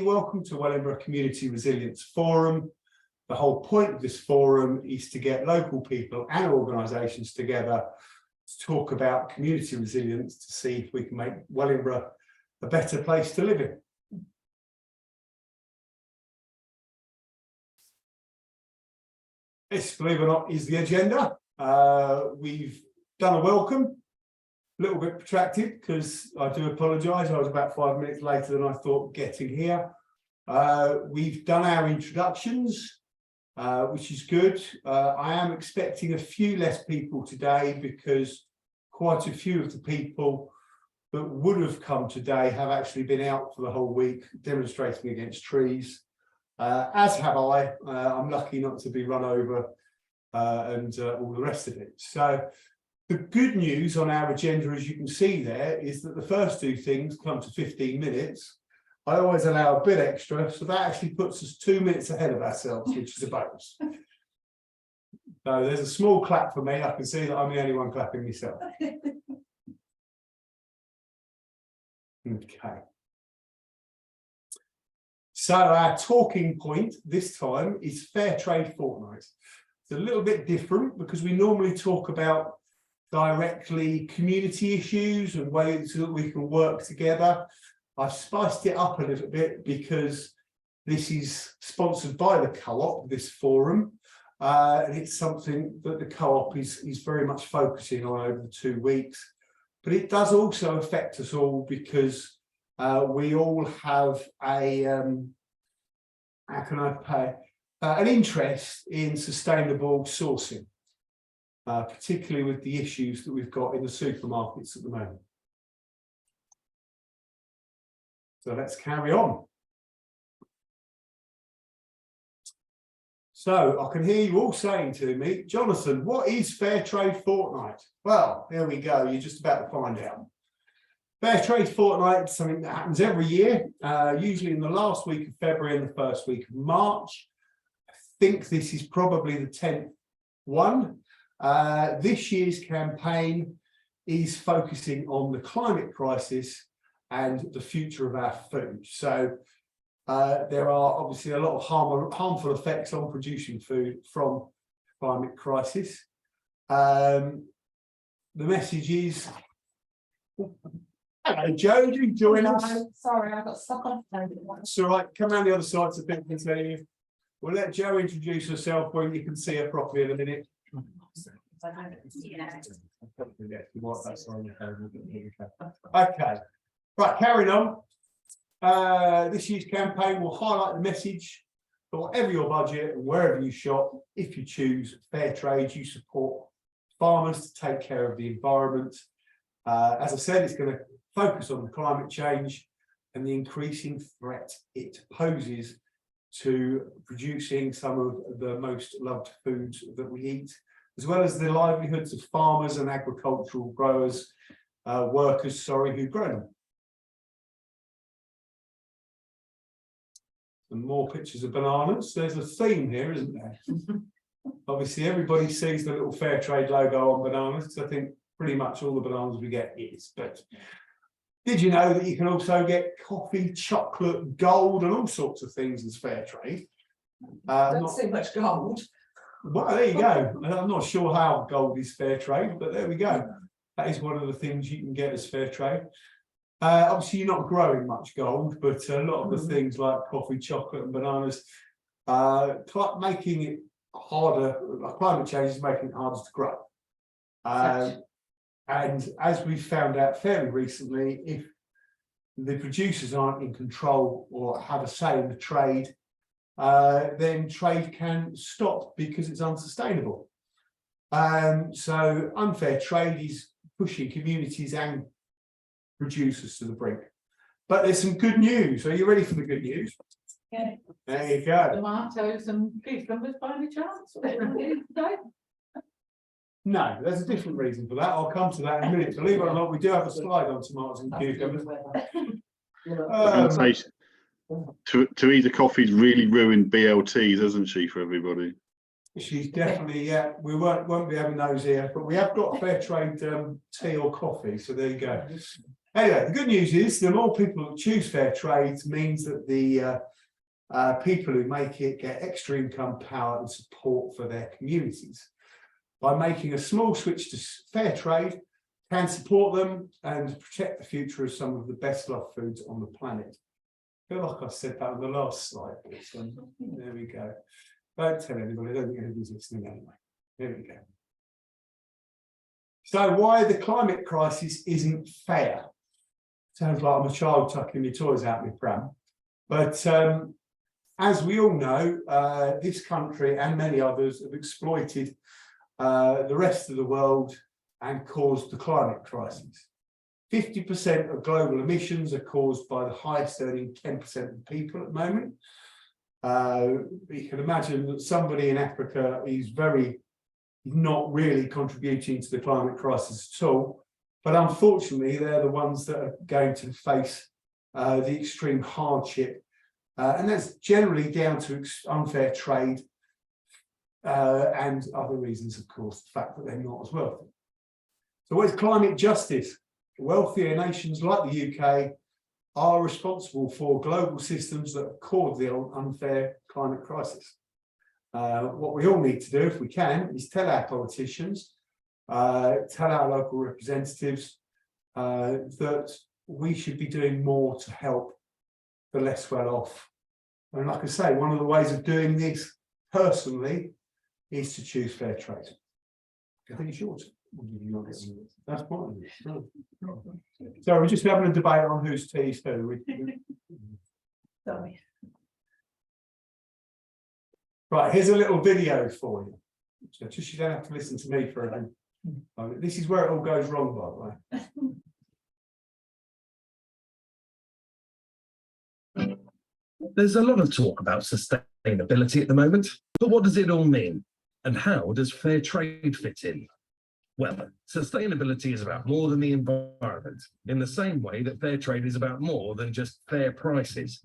Welcome to Wellingborough Community Resilience Forum. The whole point of this forum is to get local people and organisations together to talk about community resilience, to see if we can make Wellingborough a better place to live in. This, believe it or not, is the agenda. We've done a welcome. A little bit protracted because I do apologise. I was about 5 minutes later than I thought getting here. We've done our introductions, which is good. I am expecting a few less people today because quite a few of the people that would have come today have actually been out for the whole week demonstrating against trees, as have I. I'm lucky not to be run over and all the rest of it. So the good news on our agenda, as you can see there, is that the first two things come to 15 minutes. I always allow a bit extra, so that actually puts us 2 minutes ahead of ourselves, which is a bonus. So there's a small clap for me. I can see that I'm the only one clapping myself. Okay. So our talking point this time is Fairtrade Fortnight. It's a little bit different because we normally talk about directly community issues and ways that we can work together. I've spiced it up a little bit because this is sponsored by the co-op, this forum, and it's something that the co-op is very much focusing on over the 2 weeks. But it does also affect us all because we all have a, how can I pay, an interest in sustainable sourcing. Particularly with the issues that we've got in the supermarkets at the moment. So let's carry on. So I can hear you all saying to me, Jonathan, what is Fairtrade Fortnight? Well, there we go. You're just about to find out. Fairtrade Fortnight is something that happens every year, usually in the last week of February and the first week of March. I think this is probably the 10th one. This year's campaign is focusing on the climate crisis and the future of our food. So there are obviously a lot of harmful effects on producing food from climate crisis. The message is, hello Joe, do you join us? Sorry, I got stuck on. It's all right, come around the other side so people can see you. We'll let Joe introduce herself when you can see her properly in a minute. Okay, right, carrying on. This year's campaign will highlight the message for whatever your budget and wherever you shop. If you choose fair trade, you support farmers to take care of the environment. As I said, it's going to focus on the climate change and the increasing threat it poses to producing some of the most loved foods that we eat, as well as the livelihoods of farmers and agricultural growers, workers, who grow them. Some more pictures of bananas. There's a theme here, isn't there? Obviously, everybody sees the little Fairtrade logo on bananas, because I think pretty much all the bananas we get is. But did you know that you can also get coffee, chocolate, gold, and all sorts of things as Fairtrade? Don't see much gold. Well, there you go. I'm not sure how gold is fair trade, but there we go. That is one of the things you can get as fair trade. Obviously, you're not growing much gold, but a lot of the things like coffee, chocolate, and bananas, making it harder. Climate change is making it harder to grow. And as we found out fairly recently, if the producers aren't in control or have a say in the trade, then trade can stop because it's unsustainable. So unfair trade is pushing communities and producers to the brink. But there's some good news. Are you ready for the good news? Yeah. There you go. Tomatoes and cucumbers by any chance? No, there's a different reason for that. I'll come to that in a minute. Believe it or not, we do have a slide on tomatoes and cucumbers. Teresa Coffee's really ruined BLTs, hasn't she, for everybody? She's definitely, yeah, we won't be having those here, but we have got fair trade tea or coffee, so there you go. Anyway, the good news is the more people that choose fair trade means that the people who make it get extra income, power and support for their communities. By making a small switch to fair trade, can support them and protect the future of some of the best loved foods on the planet. I feel like I said that on the last slide. So there we go. Don't tell anybody, I don't think anybody's listening anyway. There we go. So why the climate crisis isn't fair? Sounds like I'm a child tucking my toys out my pram. But as we all know, this country and many others have exploited the rest of the world and caused the climate crisis. 50% of global emissions are caused by the highest earning 10% of people at the moment. You can imagine that somebody in Africa is not really contributing to the climate crisis at all, but unfortunately they're the ones that are going to face the extreme hardship, and that's generally down to unfair trade and other reasons, of course, the fact that they're not as wealthy. So what is climate justice? Wealthier nations like the UK are responsible for global systems that have caused the unfair climate crisis. What we all need to do, if we can, is tell our politicians, tell our local representatives that we should be doing more to help the less well off. And like I say, one of the ways of doing this personally is to choose fair trade. I think it's yours. That's fine. So we're just having a debate on whose tea is who. Sorry. Right, here's a little video for you. So just you don't have to listen to me for a moment. This is where it all goes wrong, by the way. There's a lot of talk about sustainability at the moment, but what does it all mean? And how does fair trade fit in? Well, sustainability is about more than the environment, in the same way that fair trade is about more than just fair prices.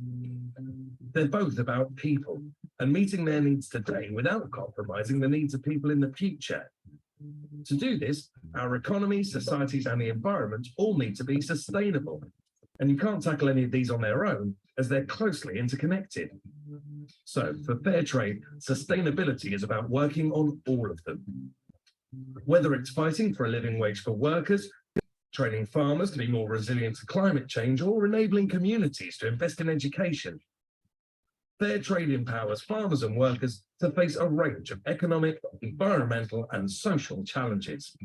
They're both about people and meeting their needs today without compromising the needs of people in the future. To do this, our economy, societies, and the environment all need to be sustainable. And you can't tackle any of these on their own, as they're closely interconnected. So, for fair trade, sustainability is about working on all of them. Whether it's fighting for a living wage for workers, training farmers to be more resilient to climate change, or enabling communities to invest in education. Fair trade empowers farmers and workers to face a range of economic, environmental, and social challenges.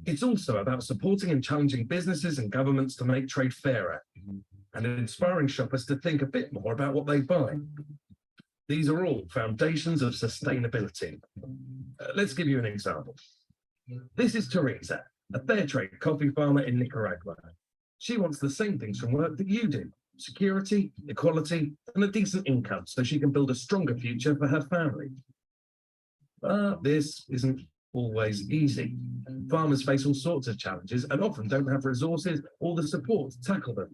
It's also about supporting and challenging businesses and governments to make trade fairer, and inspiring shoppers to think a bit more about what they buy. These are all foundations of sustainability. Let's give you an example. This is Teresa, a fair trade coffee farmer in Nicaragua. She wants the same things from work that you do: security, equality, and a decent income so she can build a stronger future for her family. But this isn't always easy. Farmers face all sorts of challenges and often don't have resources or the support to tackle them.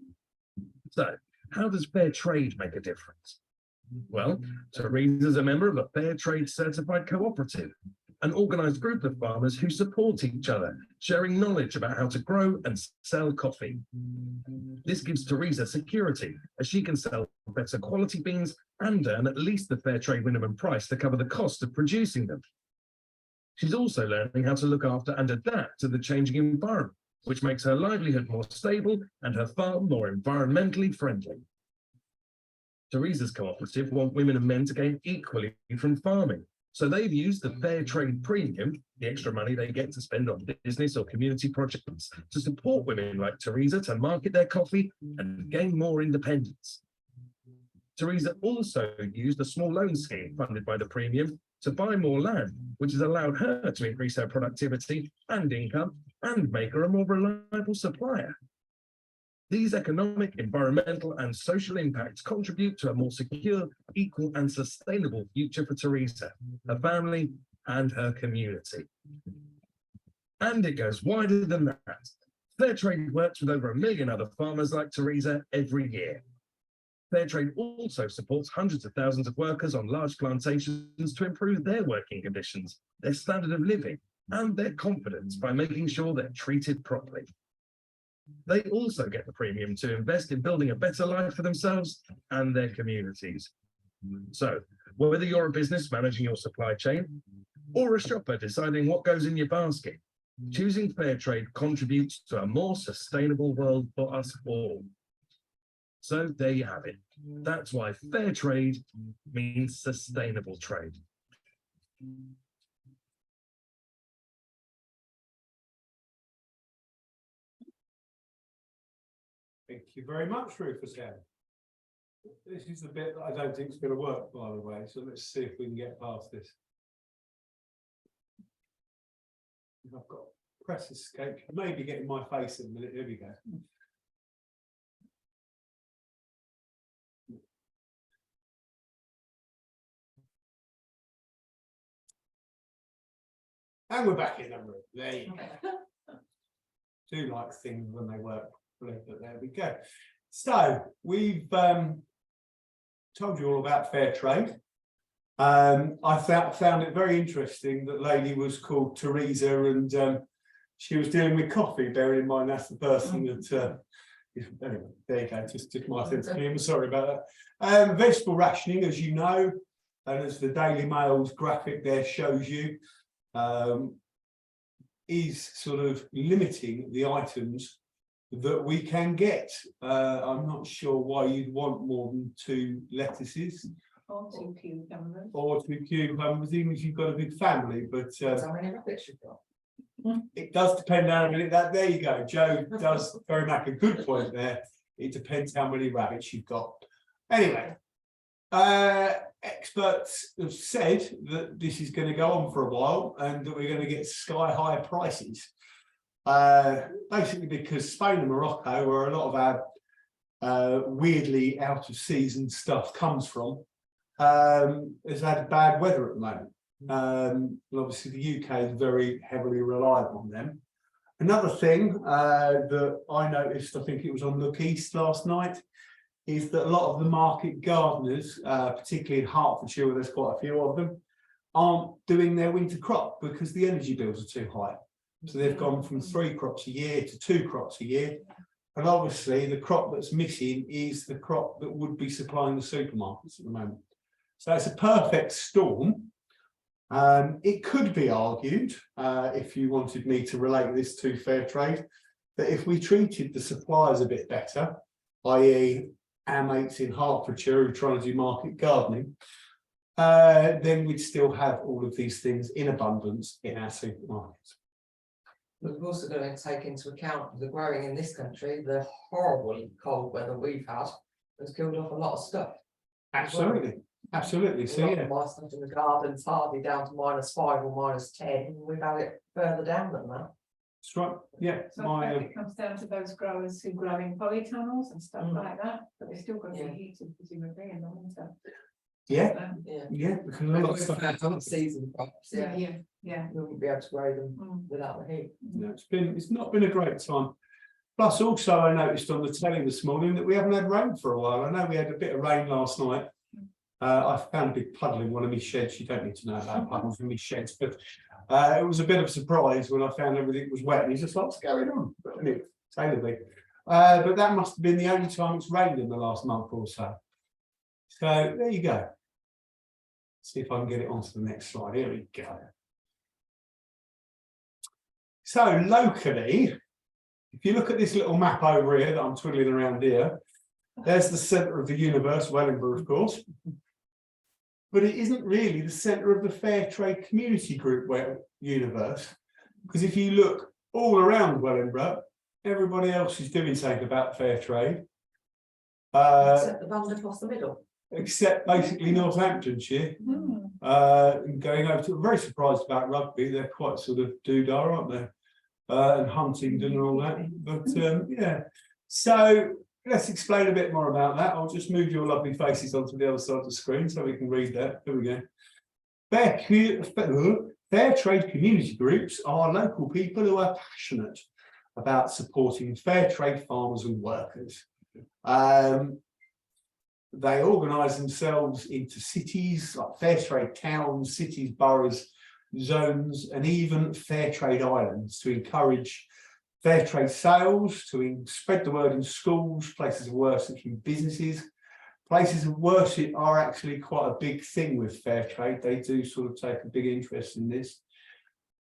So, how does fair trade make a difference? Well, Teresa's a member of a fair trade certified cooperative, an organised group of farmers who support each other, sharing knowledge about how to grow and sell coffee. This gives Teresa security, as she can sell better quality beans and earn at least the fair trade minimum price to cover the cost of producing them. She's also learning how to look after and adapt to the changing environment, which makes her livelihood more stable and her farm more environmentally friendly. Teresa's cooperative want women and men to gain equally from farming, so they've used the fair trade premium, the extra money they get to spend on business or community projects, to support women like Teresa to market their coffee and gain more independence. Teresa also used a small loan scheme funded by the premium to buy more land, which has allowed her to increase her productivity and income and make her a more reliable supplier. These economic, environmental, and social impacts contribute to a more secure, equal, and sustainable future for Teresa, her family, and her community. And it goes wider than that. Fairtrade works with over 1 million other farmers like Teresa every year. Fairtrade also supports hundreds of thousands of workers on large plantations to improve their working conditions, their standard of living, and their confidence by making sure they're treated properly. They also get the premium to invest in building a better life for themselves and their communities. So, whether you're a business managing your supply chain or a shopper deciding what goes in your basket, choosing Fairtrade contributes to a more sustainable world for us all. So there you have it. That's why Fairtrade means sustainable trade. Thank you very much, Rufus. This is the bit that I don't think is going to work, by the way. So let's see if we can get past this. I've got press escape. Maybe getting my face in a minute. Here we go. And we're back in the room. There you go. Do like things when they work, but there we go. So we've told you all about Fairtrade. I found it very interesting that lady was called Teresa, and she was dealing with coffee, bearing in mind that's the person that anyway, there you go, just my sense of humour, sorry about that. Vegetable rationing, as you know, and as the Daily Mail's graphic there shows you, is sort of limiting the items that we can get. I'm not sure why you'd want more than 2 lettuces. Or 2 cucumbers. Or 2 cucumbers, even if you've got a big family, but How many rabbits you've got? it does depend on how many. There you go. Joe does very much a good point there. It depends how many rabbits you've got. Anyway, experts have said that this is going to go on for a while and that we're going to get sky-high prices. Basically because Spain and Morocco, where a lot of our weirdly out-of-season stuff comes from, has had bad weather at the moment. And obviously the UK is very heavily reliant on them. Another thing that I noticed, I think it was on Look East last night, is that a lot of the market gardeners, particularly in Hertfordshire, where there's quite a few of them, aren't doing their winter crop because the energy bills are too high. So they've gone from 3 crops a year to 2 crops a year. And obviously the crop that's missing is the crop that would be supplying the supermarkets at the moment. So it's a perfect storm. It could be argued, if you wanted me to relate this to Fairtrade, that if we treated the suppliers a bit better, i.e. our mates in Hertfordshire who are trying to do market gardening, then we'd still have all of these things in abundance in our supermarkets. We've also got to take into account the growing in this country, the horrible cold weather we've had has killed off a lot of stuff. Absolutely, absolutely. So yeah, my stuff in the garden's hardly down to -5 or -10. We've had it further down than that. that's right. Yeah, So it comes down to those growers who grow in polytunnels and stuff like that, but they're still going to be heated presumably in the winter. yeah, Yeah. yeah, because a lot of stuff. Season crops, yeah. Yeah. We wouldn't be able to grow them without the heat. No, it's not been a great time. Plus, also, I noticed on the telly this morning that we haven't had rain for a while. I know we had a bit of rain last night. I found a big puddle in one of my sheds. You don't need to know about puddles in my sheds, but it was a bit of a surprise when I found everything was wet. And he's just like, what's going on? But anyway, but that must have been the only time it's rained in the last month or so. So there you go. See if I can get it onto the next slide. Here we go. So locally, if you look at this little map over here that I'm twiddling around here, there's the centre of the universe, Wellingborough, of course. But it isn't really the centre of the Fairtrade Community Group universe, because if you look all around Wellingborough, everybody else is doing something about Fairtrade. Except the band across the middle. Except basically Northamptonshire. Going over to, I'm very surprised about rugby. They're quite sort of doodah, aren't they? And Huntingdon and all that. But yeah. So let's explain a bit more about that. I'll just move your lovely faces onto the other side of the screen so we can read that. Here we go. Fairtrade community groups are local people who are passionate about supporting fair trade farmers and workers. They organise themselves into cities, like Fairtrade towns, cities, boroughs, zones, and even Fairtrade islands to encourage fair trade sales to spread the word in schools, places of worship, and businesses. Places of worship are actually quite a big thing with fair trade. They do sort of take a big interest in this.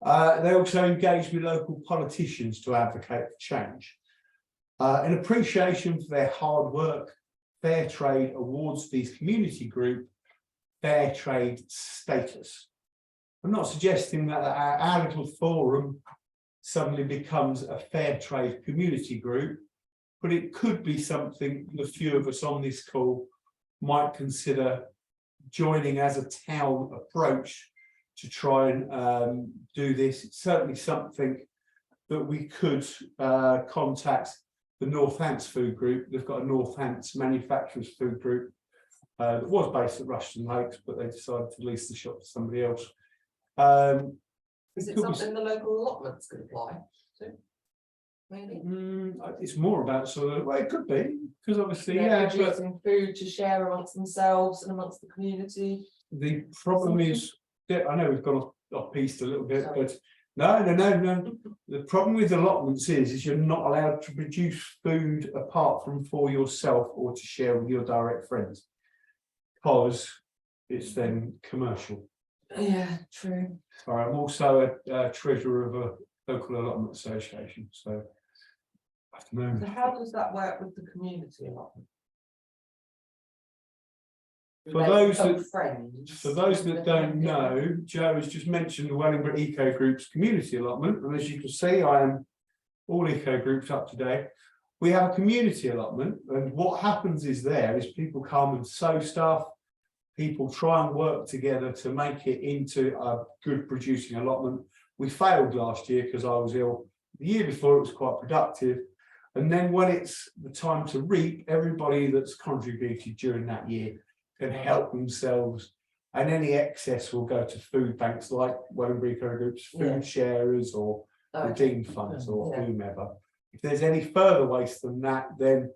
They also engage with local politicians to advocate for change. In appreciation for their hard work, fair trade awards these community group fair trade status. I'm not suggesting that our little forum suddenly becomes a fair trade community group, but it could be something the few of us on this call might consider joining as a town approach to try and do this. It's certainly something that we could contact the Northants food group. They've got a Northants manufacturers food group that was based at Rushton Lakes, but they decided to lease the shop to somebody else. Is it something the local allotments could apply to? Maybe. It's more about sort of, well, it could be, because obviously, They're but producing food to share amongst themselves and amongst the community. the problem is, I know we've gone off piste a little bit, Sorry. but no. The problem with allotments is you're not allowed to produce food apart from for yourself or to share with your direct friends, because it's then commercial. Yeah, true. Sorry, I'm also a treasurer of a local allotment association, so I don't know. So how does that work with the community allotment? For those friends. that don't know, Joe has just mentioned the Wellingborough Eco Group's community allotment, and as you can see, I am all eco groups up to date. We have a community allotment, and what happens is people come and sow stuff. People try and work together to make it into a good producing allotment. We failed last year because I was ill. The year before it was quite productive. And then when it's the time to reap, everybody that's contributed during that year can help themselves. And any excess will go to food banks like Wellingborough Eco Group's food sharers or redeemed funds or whomever. If there's any further waste than that, then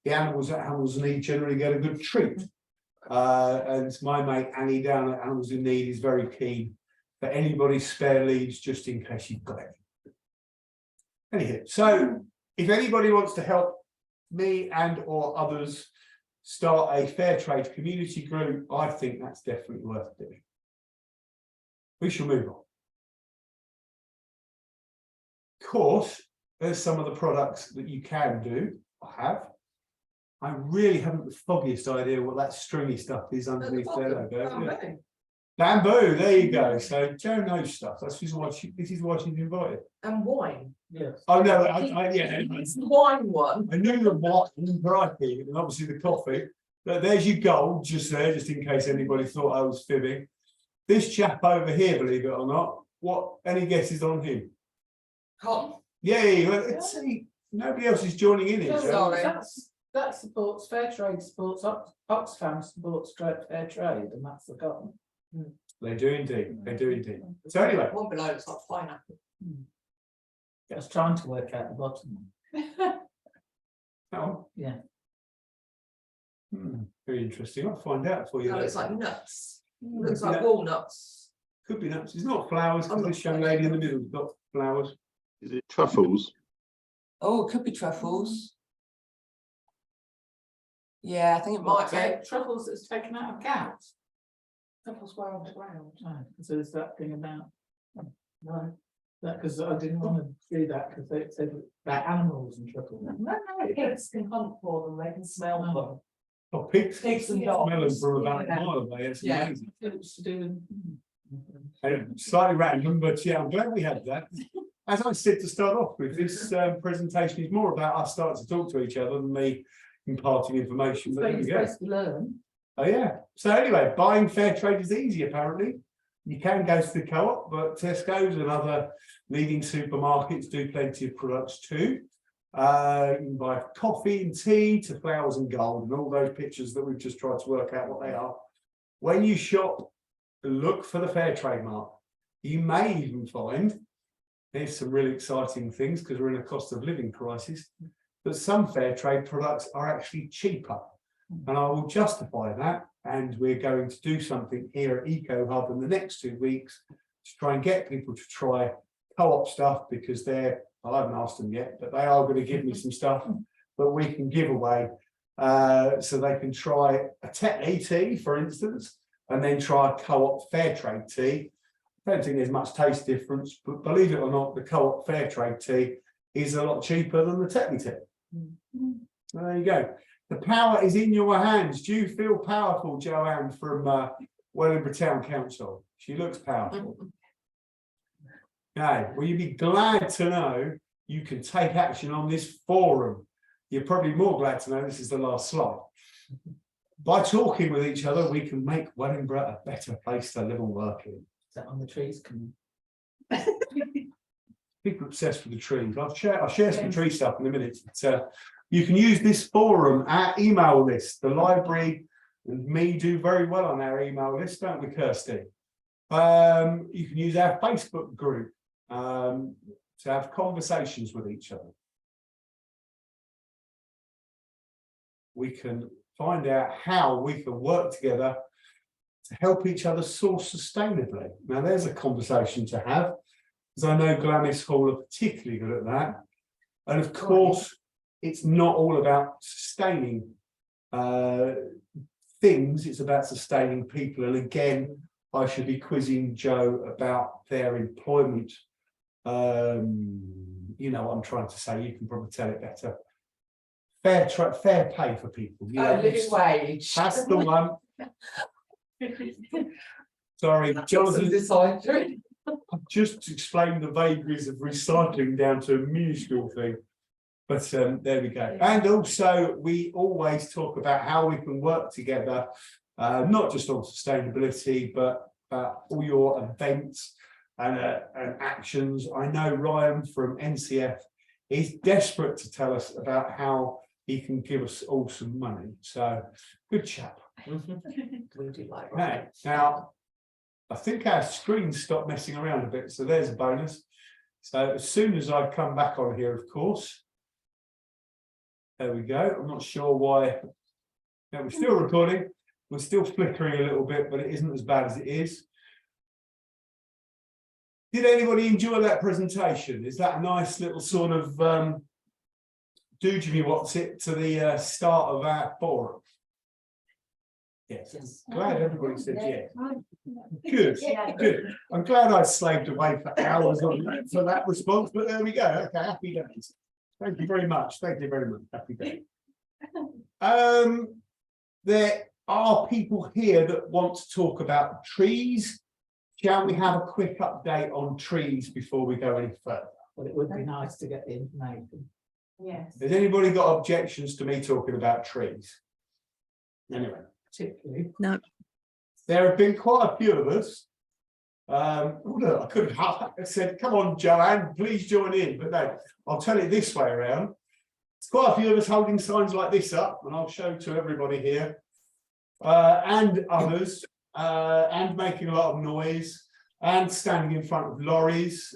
the animals that animals need generally get a good treat. And my mate Annie down at Animals in Need is very keen for anybody's spare leaves, just in case you've got any. Anyhow, so if anybody wants to help me and or others start a fair trade community group, I think that's definitely worth doing. We shall move on. Of course, there's some of the products that you can do. I really haven't the foggiest idea what that stringy stuff is underneath their logo. Bamboo, there you go. So Joe knows stuff. This is why she's invited. And wine. Yes. Oh no, It's the wine one. I knew the wine variety and obviously the coffee. But there's your gold just there, just in case anybody thought I was fibbing. This chap over here, believe it or not, any guesses on him? Cotton. Yay, let's see. Nobody else is joining in here. Sorry. That supports fair trade, supports Oxfam supports fair trade, and that's the cotton. They do indeed. They do indeed. So anyway, One below looks like pineapple. Just trying to work out the bottom. oh, Yeah. Very interesting. I'll find out for you. That later. looks like nuts. Looks like Yeah. walnuts. Could be nuts. It's not flowers because I'm this not young sure. lady in the middle has got flowers. Is it truffles? Oh, it could be truffles. Yeah, I think it might be. Truffles that's taken out of cows. Truffles were on the ground. So is that thing about? No, that because I didn't want to do that because they said about animals and truffles. No, pigs can hunt for them, they can smell them. Oh, pigs. Pigs and Smell them dogs. from about a Yeah. mile away. It's Yeah. amazing. It was to do with. Slightly random, but yeah, I'm glad we had that. As I said to start off with, this presentation is more about us starting to talk to each other than me imparting information. So But there you're we go. supposed to learn. Oh yeah. So anyway, buying fair trade is easy apparently. You can go to the co-op, but Tesco's and other leading supermarkets do plenty of products too. You can buy coffee and tea to flowers and gold and all those pictures that we've just tried to work out what they are. When you shop, look for the fair trade mark. You may even find, there's some really exciting things because we're in a cost of living crisis, that some fair trade products are actually cheaper. And I will justify that. And we're going to do something here at Eco Hub in the next 2 weeks to try and get people to try co-op stuff because they're I haven't asked them yet, but they are going to give me some stuff that we can give away. So they can try a Tetley tea, for instance, and then try a co-op Fairtrade tea. I don't think there's much taste difference, but believe it or not, the co-op Fairtrade tea is a lot cheaper than the Tetley tea. There you go. The power is in your hands. Do you feel powerful, Joanne from Wellingborough Town Council? She looks powerful. Now, will you be glad to know you can take action on this forum? You're probably more glad to know this is the last slide. By talking with each other, we can make Wellingborough a better place to live and work in. Is that on the trees? Can People obsessed with the trees. I'll share some tree stuff in a minute. But, you can use this forum, our email list. The library and me do very well on our email list, don't we, Kirsty? You can use our Facebook group to have conversations with each other. We can find out how we can work together to help each other source sustainably. Now, there's a conversation to have, because I know Glamis Hall are particularly good at that. And of course, it's not all about sustaining things, it's about sustaining people. And again, I should be quizzing Joe about their employment. You know what I'm trying to say, you can probably tell it better. Fair pay for people. You know, living wage. that's the one. Sorry, Jonathan, I've just explained the vagaries of recycling down to a minuscule thing. But there we go. And also, we always talk about how we can work together, not just on sustainability, but all your events and actions. I know Ryan from NCF is desperate to tell us about how he can give us all some money. So, good chap. We do like Okay, now, I think our screen stopped messing around a bit, so there's a bonus. So as soon as I come back on here, of course, there we go. I'm not sure why. Now we're still recording. We're still flickering a little bit, but it isn't as bad as it is. Did anybody enjoy that presentation? Is that a nice little sort of do Jimmy what's it to the start of our forum? Yes, I'm glad everybody said yes. Good, good. I'm glad I slaved away for hours on that, for that response, but there we go. Okay, happy days. Thank you very much. Thank you very much. Happy days. There are people here that want to talk about trees. Shall we have a quick update on trees before we go any further? Well, it would be nice to get the information. Yes. Has anybody got objections to me talking about trees? Anyway. Particularly. No. There have been quite a few of us. Oh, look, I could have said, come on, Joanne, please join in. But no, I'll tell it this way around. There's quite a few of us holding signs like this up, and I'll show to everybody here, and others, and making a lot of noise, and standing in front of lorries,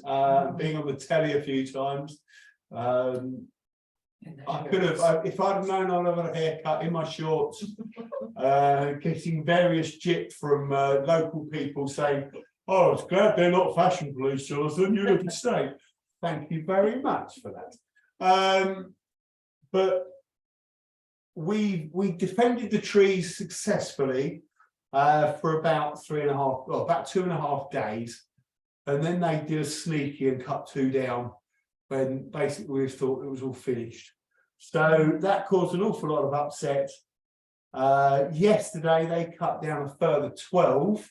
being on the telly a few times. I could have, if I'd have known I'd have had a haircut in my shorts, getting various jip from local people saying, oh, I was glad they're not fashion police, Jonathan, you look at state. Thank you very much for that. But we defended the trees successfully for about 2.5 days. And then they did a sneaky and cut 2 down when basically we thought it was all finished. So that caused an awful lot of upset. Yesterday they cut down a further 12.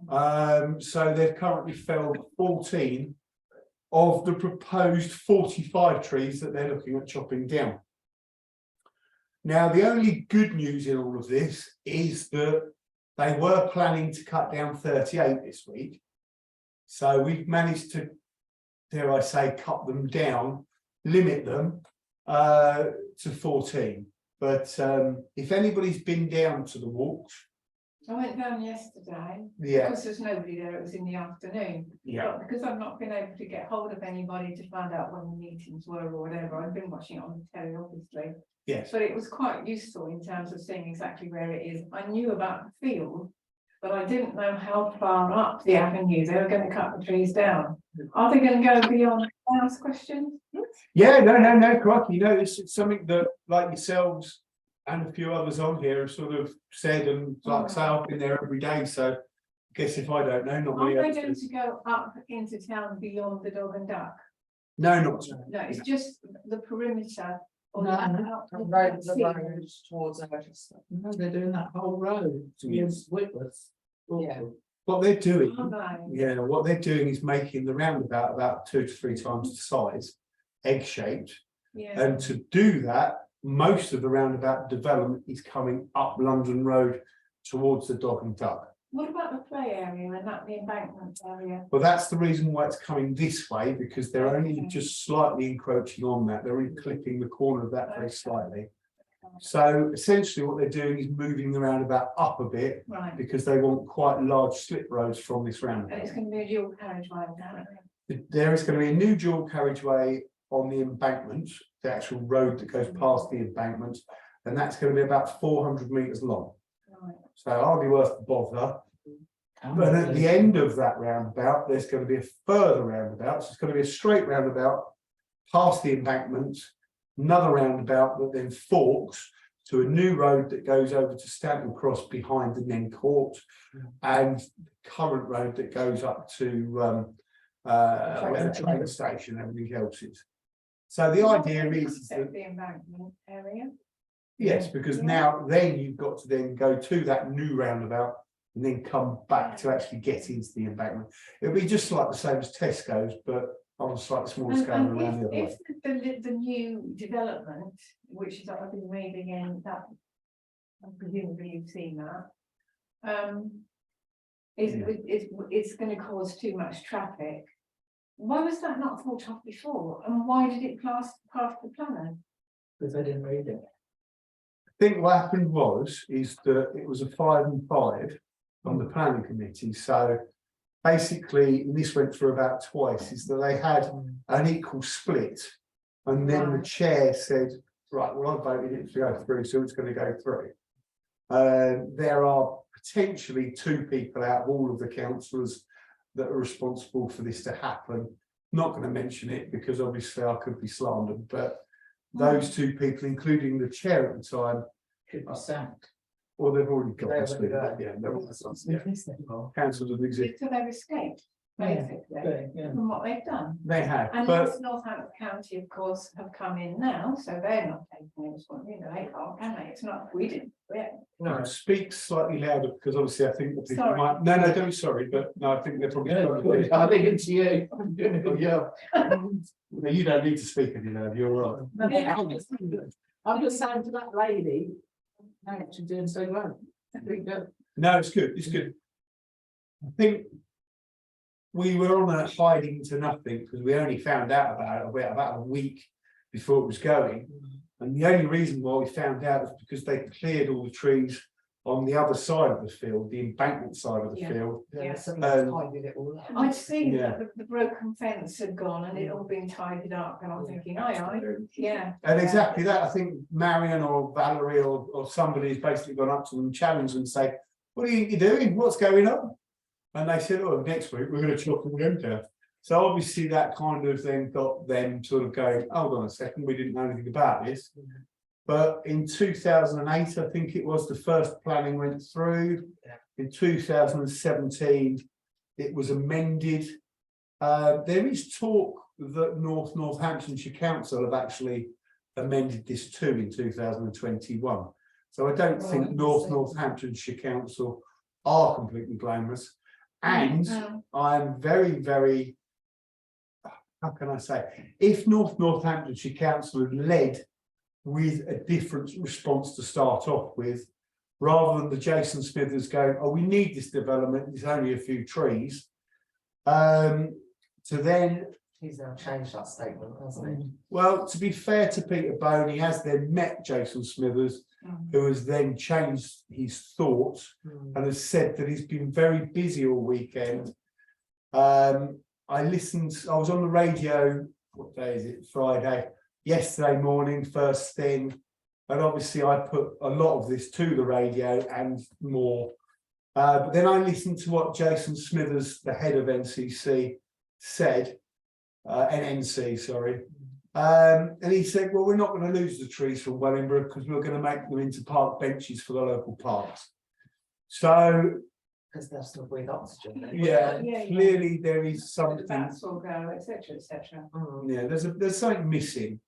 So they've currently felled 14 of the proposed 45 trees that they're looking at chopping down. Now, the only good news in all of this is that they were planning to cut down 38 this week. So we've managed to, dare I say, cut them down, limit them to 14. But if anybody's been down to the walks, I went down yesterday. yeah, Because there's nobody there, it was in the afternoon. yeah, But because I've not been able to get hold of anybody to find out when the meetings were or whatever, I've been watching it on the telly, obviously. yes, But it was quite useful in terms of seeing exactly where it is. I knew about the field, but I didn't know how far up the avenue they were going to cut the trees down. Are they going to go beyond the house question? Yeah, no, crikey, it's something that, like yourselves and a few others on here have sort of said, and like I say, I've been there every day, so I guess if I don't know, not Are many they others going do. to go up into town beyond the Dog and Duck? No, not No, it's just the perimeter. Or No, the road towards Emergency. No, they're doing that whole road towards Whitworth. Yeah. what they're doing. Oh, no. Yeah, what they're doing is making the roundabout about 2 to 3 times the size, egg shaped. Yeah, And to do that, most of the roundabout development is coming up London Road towards the Dog and Duck. what about the play area and that the embankment area? Well, that's the reason why it's coming this way, because they're only Okay. just slightly encroaching on that. They're only clipping the corner of that very slightly. So essentially what they're doing is moving the roundabout up a bit Right, because they want quite large slip roads from this and it's roundabout. going to be a dual carriageway down it. There is going to be a new dual carriageway on the embankment, the actual road that goes past the embankment, and that's going to be about 400 metres long. Right. So hardly worth the bother. But at the end of that roundabout, there's going to be a further roundabout. So it's going to be a straight roundabout past the embankment, another roundabout that then forks to a new road that goes over to Stanton Cross behind the Nen Court, and the current road that goes up to where the train station and everything else is. So the idea is that, The embankment area. yes, because Yeah. now then you've got to then go to that new roundabout and then come back to actually get into the embankment. It'll be just like the same as Tesco's, but on a slightly smaller scale and around the other way. If the new development, which is I've been reading in that, presumably you've seen that. It's going to cause too much traffic. Why was that not thought of before, and why did it pass the planner? Because they didn't read it. I think what happened is that it was a 5 and 5 on the planning committee, so basically, and this went through about twice, is that they had an equal split, and then the Right. chair said, right, well, I voted it to go through, so it's going to go through. There are potentially 2 people out of all of the councillors that are responsible for this to happen. Not going to mention it because obviously I could be slandered, but those 2 people, including the chair at the time, Could be sacked. well, they've already got They've this. already got Yeah, they're all Yeah. council doesn't exist. So they've escaped, basically, Yeah. from what they've done. They have, And but Northampton County, of course, have come in now, so they're not taking any responsibility, they can't, can they? It's not, we didn't do it. No, speak slightly louder because obviously I think the people Sorry. might, no, don't be sorry, but no, I think they're probably. I think it's you. Oh, yeah. No, you don't need to speak any louder, you're all right. I'm just saying to that lady, no, she's doing so well. Very good. No, it's good, it's good. I think we were on a hiding to nothing because we only found out about it about a week before it was going. And the only reason why we found out is because they cleared all the trees on the other side of the field, the embankment side of the Yeah. field. yeah, Yes. somebody's tidied it all up. I'd seen Yeah. that the broken fence had gone and it all been tidied up, and I'm thinking, aye, yeah. And exactly that, I think Marion or Valerie or somebody's basically gone up to them, challenged and say, what are you doing? What's going on? And they said, oh, next week we're going to chop all them down. So obviously that kind of then got them sort of going, hold on a second, we didn't know anything about this. But in 2008, I think it was, the first planning went through. In 2017, it was amended. There is talk that Northamptonshire Council have actually amended this too in 2021. So I don't think Northamptonshire Council are completely blameless. And I'm very, very, how can I say, if Northamptonshire Council had led with a different response to start off with, rather than the Jason Smithers going, oh, we need this development, there's only a few trees. To then, He's now changed that statement, hasn't he? well, to be fair to Peter Bone, he has then met Jason Smithers, who has then changed his thoughts and has said that he's been very busy all weekend. I was on the radio, what day is it, Friday, yesterday morning, first thing, and obviously I put a lot of this to the radio and more But then I listened to what Jason Smithers, the head of NCC, said, NNC, sorry. And he said, well, we're not going to lose the trees from Wellingborough because we're going to make them into park benches for the local parks. So, Because that's not with oxygen. then. yeah, Yeah. clearly there is The something. bats will go, etc., etc. Yeah, there's something missing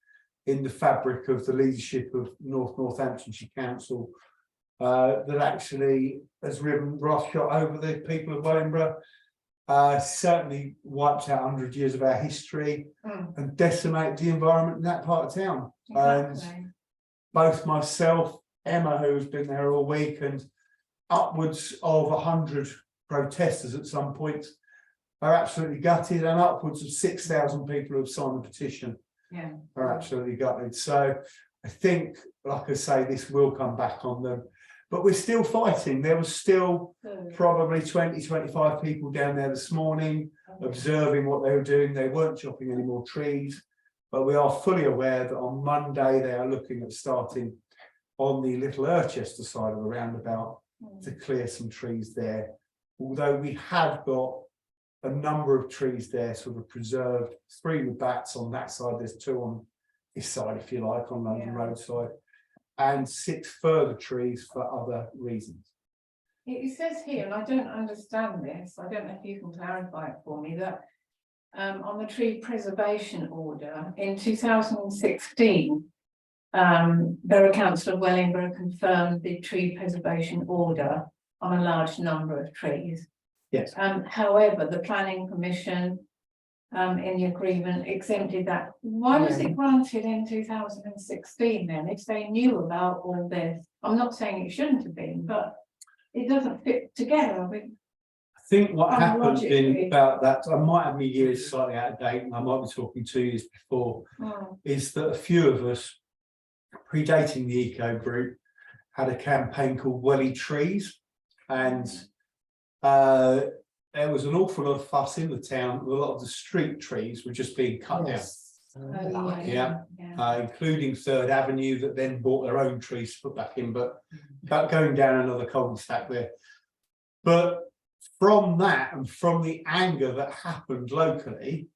in the fabric of the leadership of Northamptonshire Council that actually has ridden roughshod over the people of Wellingborough. Certainly wiped out 100 years of our history and decimated the environment in that part of town. Exactly. And both myself, Emma, who's been there all week, and upwards of 100 protesters at some point are absolutely gutted, and upwards of 6,000 people who have signed the petition Yeah. are absolutely gutted. So I think, like I say, this will come back on them, but we're still fighting. There was still Good. probably 20-25 people down there this morning observing what they were doing. They weren't chopping any more trees, but we are fully aware that on Monday they are looking at starting on the Little Urchester side of the roundabout to clear some trees there. Although we have got a number of trees there sort of preserved, 3 with bats on that side, there's 2 on this side, if you like, on London Yeah. Road side, and 6 further trees for other reasons. It says here, and I don't understand this, I don't know if you can clarify it for me, that on the tree preservation order in 2016, Borough Council of Wellingborough confirmed the tree preservation order on a large number of trees. Yes. However, the planning commission in the agreement exempted that. Why was it granted in 2016 then, if they knew about all this? I'm not saying it shouldn't have been, but it doesn't fit together with. I think what happened in Chronologically. about that, I might have my years slightly out of date, and I might be talking 2 years before, is that a few of us, predating the eco group, had a campaign called Welly Trees, and there was an awful lot of fuss in the town. A lot of the street trees were just being cut Yes. Yeah. down, including 3rd Avenue, that then bought their own trees to put back in, but going down another cul-de-sac there. But from that, and from the anger that happened locally,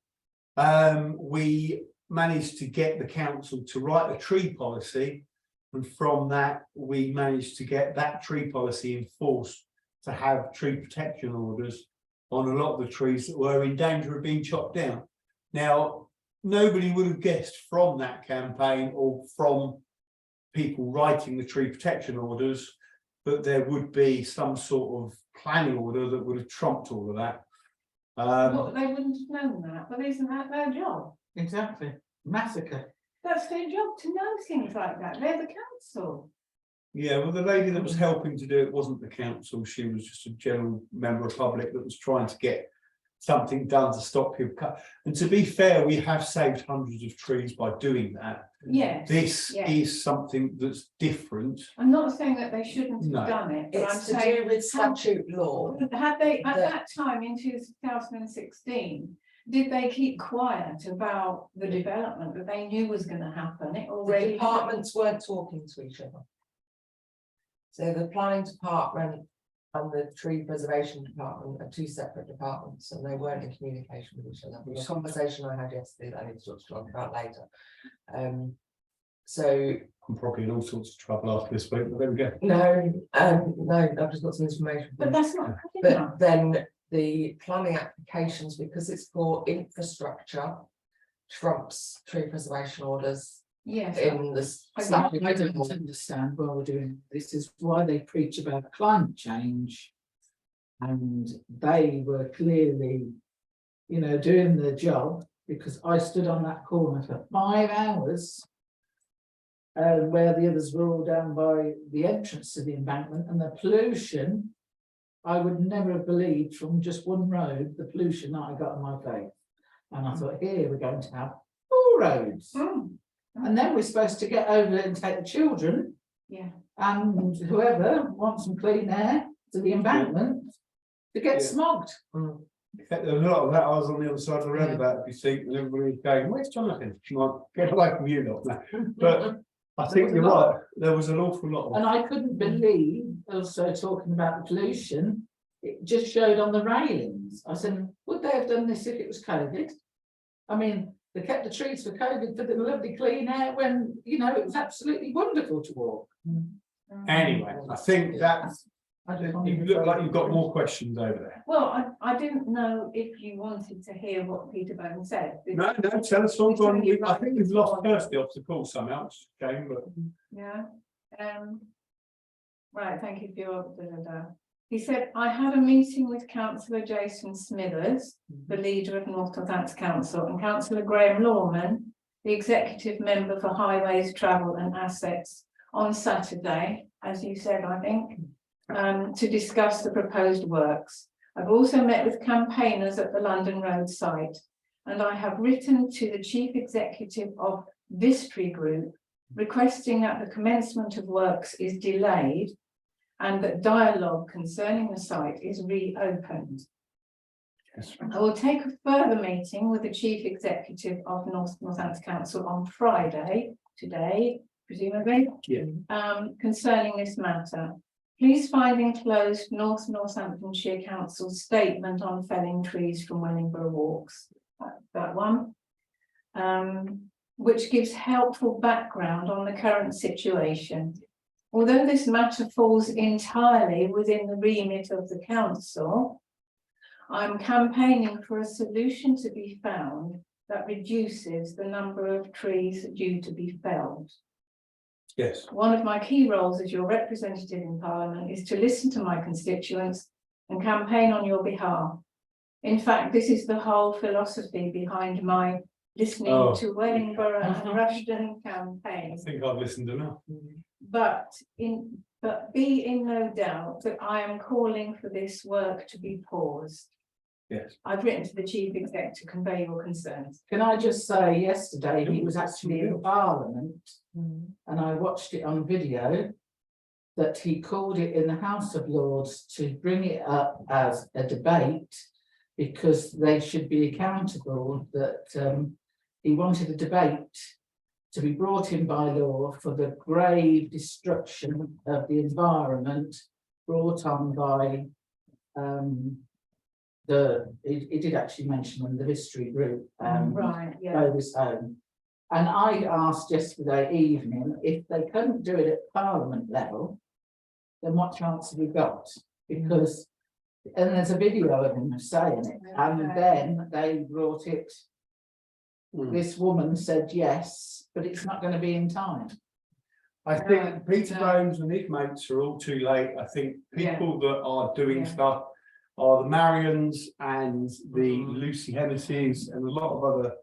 we managed to get the council to write a tree policy, and from that we managed to get that tree policy enforced to have tree protection orders on a lot of the trees that were in danger of being chopped down. Now, nobody would have guessed from that campaign or from people writing the tree protection orders that there would be some sort of planning order that would have trumped all of that. Well, they wouldn't have known that, but isn't that their job? Exactly, massacre. That's their job to know things like that. They're the council. Yeah, well, the lady that was helping to do it wasn't the council. She was just a general member of public that was trying to get something done to stop people cut. And to be fair, we have saved hundreds of trees by doing that. Yes. This yes. is something that's different. I'm not saying that they shouldn't No. have done it, but I'm It's to saying. do with statute law. Had they, at that- that time in 2016, did they keep quiet about the development that they knew was going to happen? It The already. departments weren't talking to each other. So the planning department and the tree preservation department are 2 separate departments, and they weren't in communication with each other. It was a conversation I had yesterday that I need to talk about later. So I'm probably in all sorts of trouble after this week, but there we go. no, I've just got some information. But that's not good enough. But then the planning applications, because it's for infrastructure, trumps tree preservation orders Yes. in the I statute. don't understand why we're doing this. Is why they preach about climate change. And they were clearly, you know, doing their job, because I stood on that corner for 5 hours. Where the others were all down by the entrance to the embankment, and the pollution, I would never have believed from just one road, the pollution that I got on my face. And I thought, here we're going to have 4 roads. And then we're supposed to get over and take the children Yeah. and whoever wants some clean air to the embankment to get Yeah. smogged. In fact, there was a lot of that. I was on the other side of the roundabout, if you see, and everybody was going, where's Jonathan? Come on, get away from you lot now. But I think you're right, there was an awful lot of. And I couldn't believe also talking about the pollution, it just showed on the railings. I said, would they have done this if it was COVID? I mean, they kept the trees for COVID for the lovely clean air when, you know, it was absolutely wonderful to walk. Anyway, I think that's, you look like you've got more questions over there. Well, I didn't know if you wanted to hear what Peter Bone said. No, tell us all. I think we've lost Kirsty off the call somehow, which is a shame, but. Yeah, right, thank you for your. He said, I had a meeting with councillor Jason Smithers, the leader of North Northampton Council, and councillor Graham Lawman, the executive member for Highways, Travel and Assets, on Saturday, as you said, I think, to discuss the proposed works. I've also met with campaigners at the London Road site, and I have written to the chief executive of Vistry Group requesting that the commencement of works is delayed and that dialogue concerning the site is reopened. Yes. I will take a further meeting with the chief executive of North Northampton Council on Friday, today, presumably, concerning this matter. Please find enclosed North Northamptonshire Council statement on felling trees from Wellingborough walks. That one, which gives helpful background on the current situation. Although this matter falls entirely within the remit of the council, I'm campaigning for a solution to be found that reduces the number of trees due to be felled. Yes. One of my key roles as your representative in Parliament is to listen to my constituents and campaign on your behalf. In fact, this is the whole philosophy behind my listening to Wellingborough and Rushden campaign. I think I've listened enough. But be in no doubt that I am calling for this work to be paused. Yes. I've written to the chief exec to convey your concerns. Can I just say, yesterday he was actually in Parliament, and I watched it on video, that he called it in the House of Lords to bring it up as a debate because they should be accountable, that he wanted a debate to be brought in by law for the grave destruction of the environment brought on by he did actually mention the Vistry Group, Right, yeah. Glamis Hall. And I asked yesterday evening if they couldn't do it at Parliament level, then what chance have we got? Because, and there's a video of him saying it, and then they brought it. This woman said yes, but it's not going to be in time. I think Peter Bones and his mates are all too late. I think people that are doing stuff are the Marions and the Lucy Hennessy's and a lot of other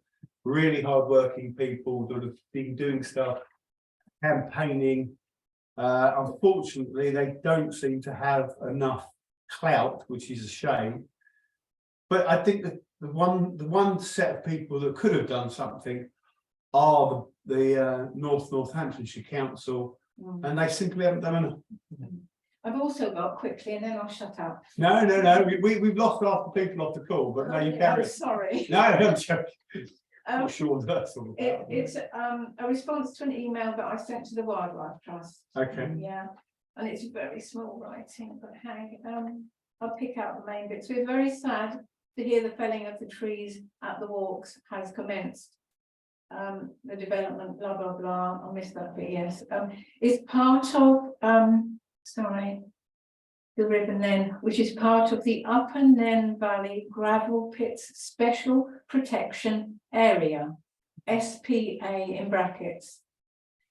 really hard-working people that have been doing stuff, campaigning. Unfortunately, they don't seem to have enough clout, which is a shame. But I think that the one set of people that could have done something are the North Northamptonshire Council, and they simply haven't done enough. I've also got quickly, and then I'll shut up. No. We've lost half the people off the call, but no, you I'm can't. sorry. No, I'm joking. I'm sure that's all about. It's a response to an email that I sent to the Wildlife Trust. Okay. Yeah, and it's very small writing, but hey, I'll pick out the main bits. We're very sad to hear the felling of the trees at the walks has commenced. The development, blah blah blah. I missed that bit. Yes, is part of the River Nen, which is part of the Upper Nen Valley Gravel Pits Special Protection Area, SPA in brackets.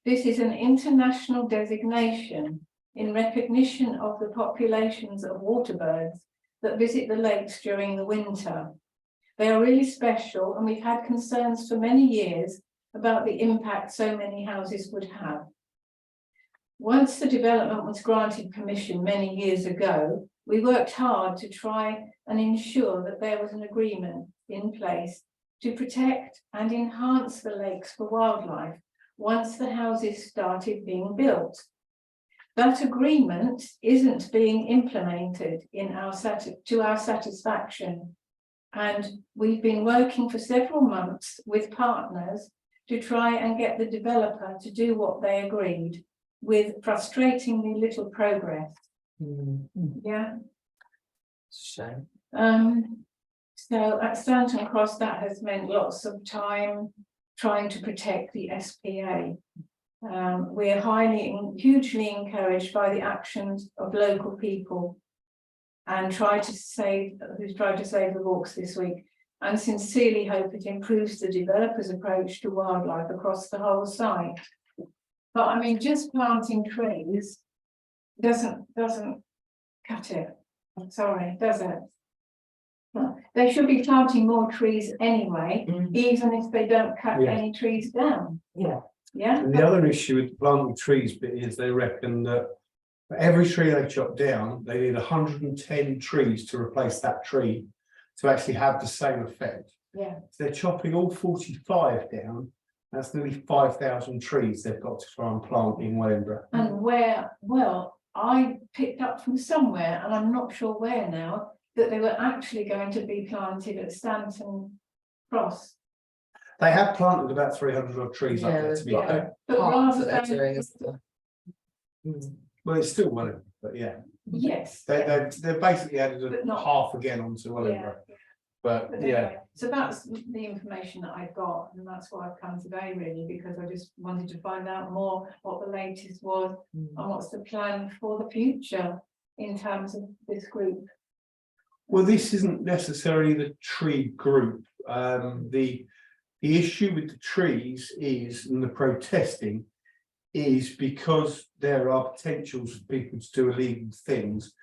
This is an international designation in recognition of the populations of waterbirds that visit the lakes during the winter. They are really special, and we've had concerns for many years about the impact so many houses would have. Once the development was granted permission many years ago, we worked hard to try and ensure that there was an agreement in place to protect and enhance the lakes for wildlife once the houses started being built. That agreement isn't being implemented to our satisfaction, and we've been working for several months with partners to try and get the developer to do what they agreed, with frustratingly little progress. Yeah. Shame. So at Stanton Cross, that has meant lots of time trying to protect the SPA. We're hugely encouraged by the actions of local people and who's tried to save the walks this week, and sincerely hope it improves the developer's approach to wildlife across the whole site. But I mean, just planting trees doesn't cut it. I'm sorry, does it? No. They should be planting more trees anyway, even if they don't cut Yeah. any trees down. Yeah. Yeah. And the other issue with planting trees bit is they reckon that for every tree they chop down, they need 110 trees to replace that tree to actually have the same effect. Yeah. So they're chopping all 45 down. That's nearly 5,000 trees they've got to try and plant in Wellingborough. And I picked up from somewhere, and I'm not sure where now, that they were actually going to be planted at Stanton Cross. They have planted about 300 odd trees up there, to be Yeah, fair. But Part rather that they're doing than, is the. Well, it's still Wellingborough, but yeah. yes. They've basically added But not- half again onto Yeah. Wellingborough. But But yeah, anyway, so that's the information that I've got, and that's why I've come today really, because I just wanted to find out more what the latest was and what's the plan for the future in terms of this group. well, this isn't necessarily the tree group. The issue with the trees is, and the protesting, is because there are potentials for people to do illegal things.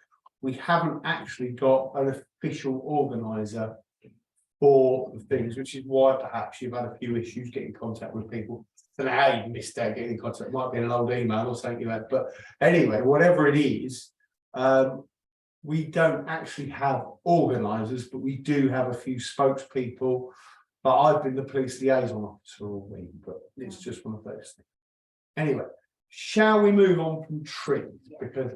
We haven't actually got an official organizer for the things, which is why perhaps you've had a few issues getting in contact with people. I don't know how you missed out getting in contact. It might be an old email or something you had, but anyway, whatever it is, we don't actually have organisers, but we do have a few spokespeople. But I've been the police liaison officer all week, but it's just one of those things. Anyway, shall we move on from trees? Because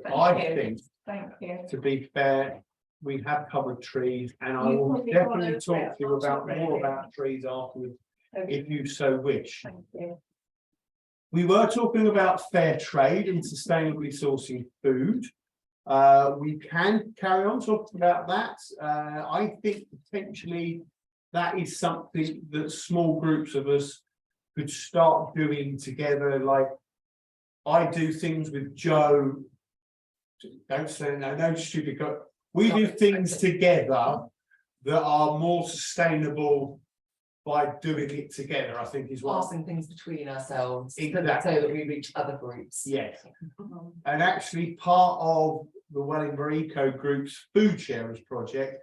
Thank you. to be fair, we have covered trees, and I You will probably definitely wanna talk to you about talk more about about trees afterwards, Okay, if you so wish. thank you. We were talking about fair trade and sustainably sourcing food. We can carry on talking about that. I think potentially that is something that small groups of us could start doing together. Like I do things with Joe. Don't say no stupid. We do things together that are more sustainable by doing it together, I think is what. Passing things between ourselves. Exactly. So that we reach other groups. Yes. And actually part of the Wellingborough Eco Group's Food Sharers project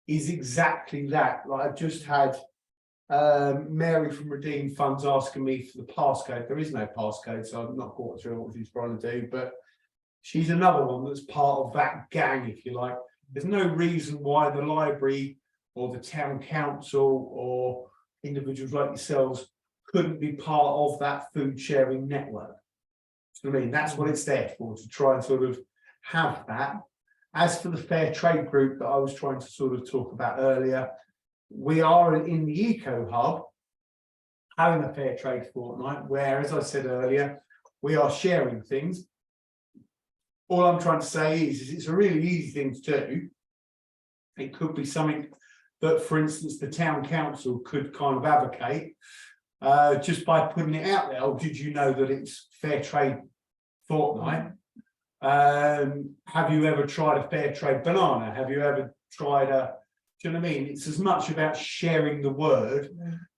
is exactly that. Like I've just had Mary from Redeemed Funds asking me for the passcode. There is no passcode, so I'm not quite sure what she's trying to do, but she's another one that's part of that gang, if you like. There's no reason why the library or the town council or individuals like yourselves couldn't be part of that food sharing network. So I mean, that's what it's there for, to try and sort of have that. As for the fair trade group that I was trying to sort of talk about earlier, we are in the Eco Hub having a fair trade fortnight where, as I said earlier, we are sharing things. All I'm trying to say is it's a really easy thing to do. It could be something that, for instance, the town council could kind of advocate just by putting it out there. Oh, did you know that it's fair trade fortnight? Have you ever tried a fair trade banana? Have you ever tried a, do you know what I mean? It's as much about sharing the word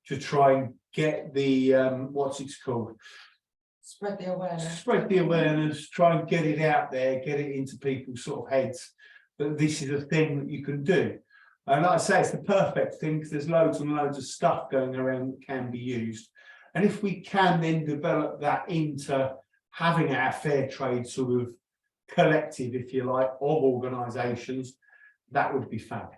to try and get the what's it called? Spread the awareness. Spread the awareness, try and get it out there, get it into people's sort of heads that this is a thing that you can do. And like I say, it's the perfect thing because there's loads and loads of stuff going around that can be used. And if we can then develop that into having our fair trade sort of collective, if you like, of organisations, that would be fab.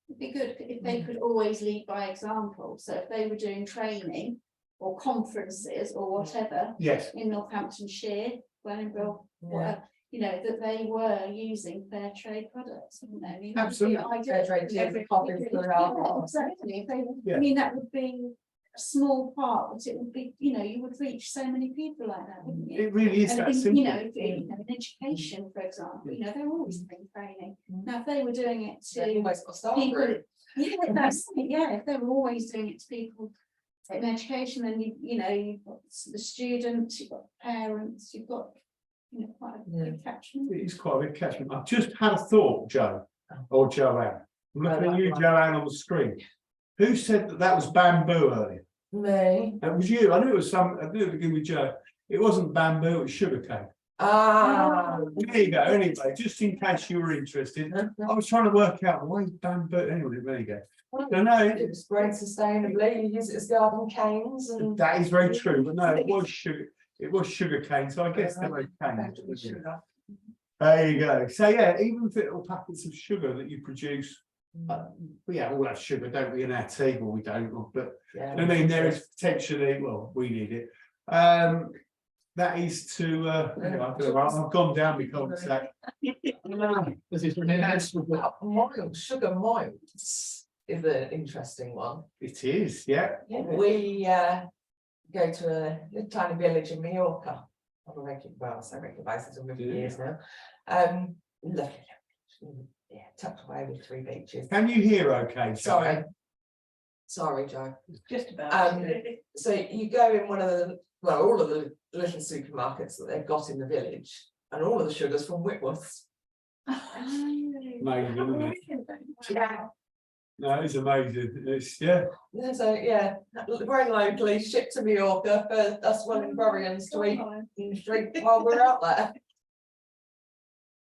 It'd be good if they could always lead by example. So if they were doing training or conferences or whatever Yes. in Northamptonshire, Wellingborough, Yeah. whatever, you know, that they were using fair trade products, wouldn't they? I mean, Absolutely. I Fair trade, yeah, coffee, food, alcohol. exactly. If they- Yeah. I mean, that would be small part, but it would be, you know, you would reach so many people like that, wouldn't you? It really is And that in, simple. you know, in education, for example, you know, they're always doing training. Now, if they were doing it They've to always got a staff people, group. yeah, if they were always doing it to people in education, then you know, you've got the students, you've got parents, you've got, you know, quite a big catchment. It is quite a big catchment. I've just had a thought, Joe, or Joanne. I'm looking at you, Joanne, on the screen. Who said that that was bamboo earlier? Me. That was you. I knew it was some. I knew it began with Joe. It wasn't bamboo. It was sugarcane. Ah. There you go. Anyway, just in case you were interested, I was trying to work out why bamboo. Anyway, there you go. No, no, It was grown sustainably, you use it as garden canes and. that is very true. But no, it was sugar. It was sugarcane. So I guess they were cane. There you go. So yeah, even with little packets of sugar that you produce, we all have sugar, don't we, in our tea? Well, we don't. But Yeah. I mean, there is potentially. Well, we need it. That is to. You know, I've gone down because that. Mild, sugar milds is an interesting one. It is, yeah. We go to a little tiny village in Mallorca on a regular, well, I say regular basis over years now. Lovely, yeah, tucked away with 3 beaches. Can you hear okay? Sorry, Joe. Just about. So you go in one of the, well, all of the little supermarkets that they've got in the village, and all of the sugar's from Whitworths. Amazing, isn't it? Yeah. No, it's amazing. It's yeah. So yeah, very locally shipped to Mallorca for us Wellingboroughians to eat and drink while we're out there.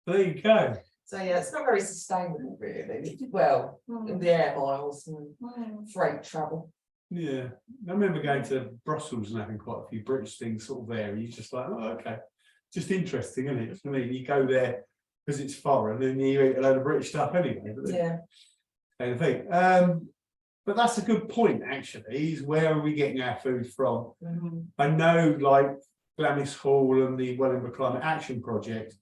There you go. So yeah, it's not very sustainable really. Well, in the air miles and freight travel. Yeah, I remember going to Brussels and having quite a few British things sort of there. And you just like, oh, okay, just interesting, isn't it? I mean, you go there because it's foreign, and you eat a load of British stuff anyway. Yeah. Kind of thing. But that's a good point, actually, is where are we getting our food from? I know, like Glamis Hall and the Wellingborough Climate Action Project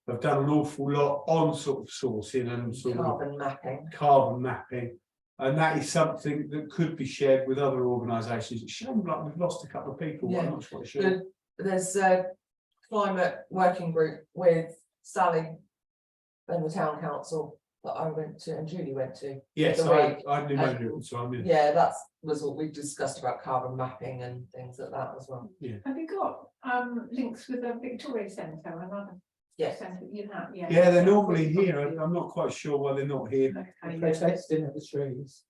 have done an awful lot on sort of sourcing and sort Carbon of mapping. carbon mapping. And that is something that could be shared with other organisations. It's shown like we've lost a couple of people. Yeah. I'm not quite sure. There's a climate working group with Sally and the town council that I went to and Julie went to. Yes, the I week. knew at the time. Yeah. Yeah, that was what we discussed about carbon mapping and things like that as well. Have you got links with the Victoria Centre and other Yes. centre you have? Yeah, they're normally here. I'm not quite sure why they're not here. Okay. Protesting at the trees.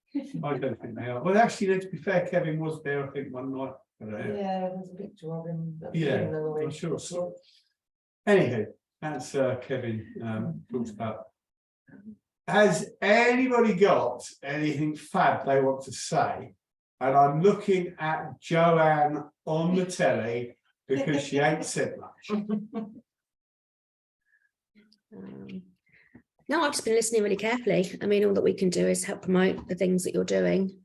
I don't think they are. Well, actually, to be fair, Kevin was there, I think, one night. I don't know. Yeah, there's a picture of him. at the Yeah, beginning of the I'm week. sure I saw. Anywho, that's Kevin talked about. Has anybody got anything fab they want to say? And I'm looking at Joanne on the telly because she ain't said much. No, I've just been listening really carefully. I mean, all that we can do is help promote the things that you're doing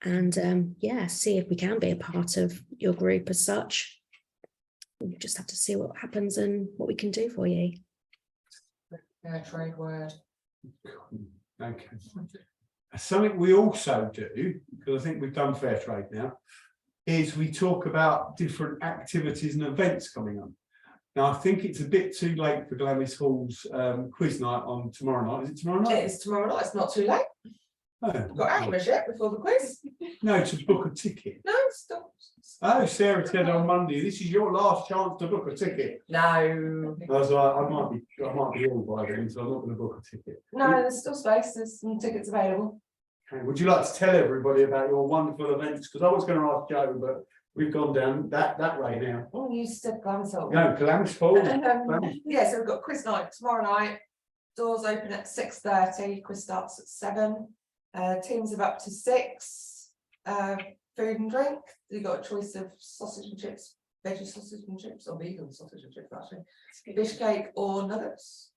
and yeah, see if we can be a part of your group as such. We just have to see what happens and what we can do for you. Fairtrade word. Okay. Something we also do, because I think we've done Fairtrade now, is we talk about different activities and events coming up. Now, I think it's a bit too late for Glamis Hall's quiz night on tomorrow night. Is it tomorrow night? It is tomorrow night, it's not too late. Oh, We've got hours yet before the quiz. no, to book a ticket. No, stop. Oh, Sarah said on Monday, this is your last chance to book a ticket. No. I was like, I might be ill by then, so I'm not going to book a ticket. No, there's still space, there's some tickets available. Okay, would you like to tell everybody about your wonderful events? Because I was going to ask Joe, but we've gone down that way now. Oh, you said Glamis Hall. No, Glamis Hall. Yeah, so we've got quiz night tomorrow night. Doors open at 6:30, quiz starts at 7. Teams of up to 6. Food and drink. You've got a choice of sausage and chips, veggie sausage and chips, or vegan sausage and chips actually. Fish cake or nuggets.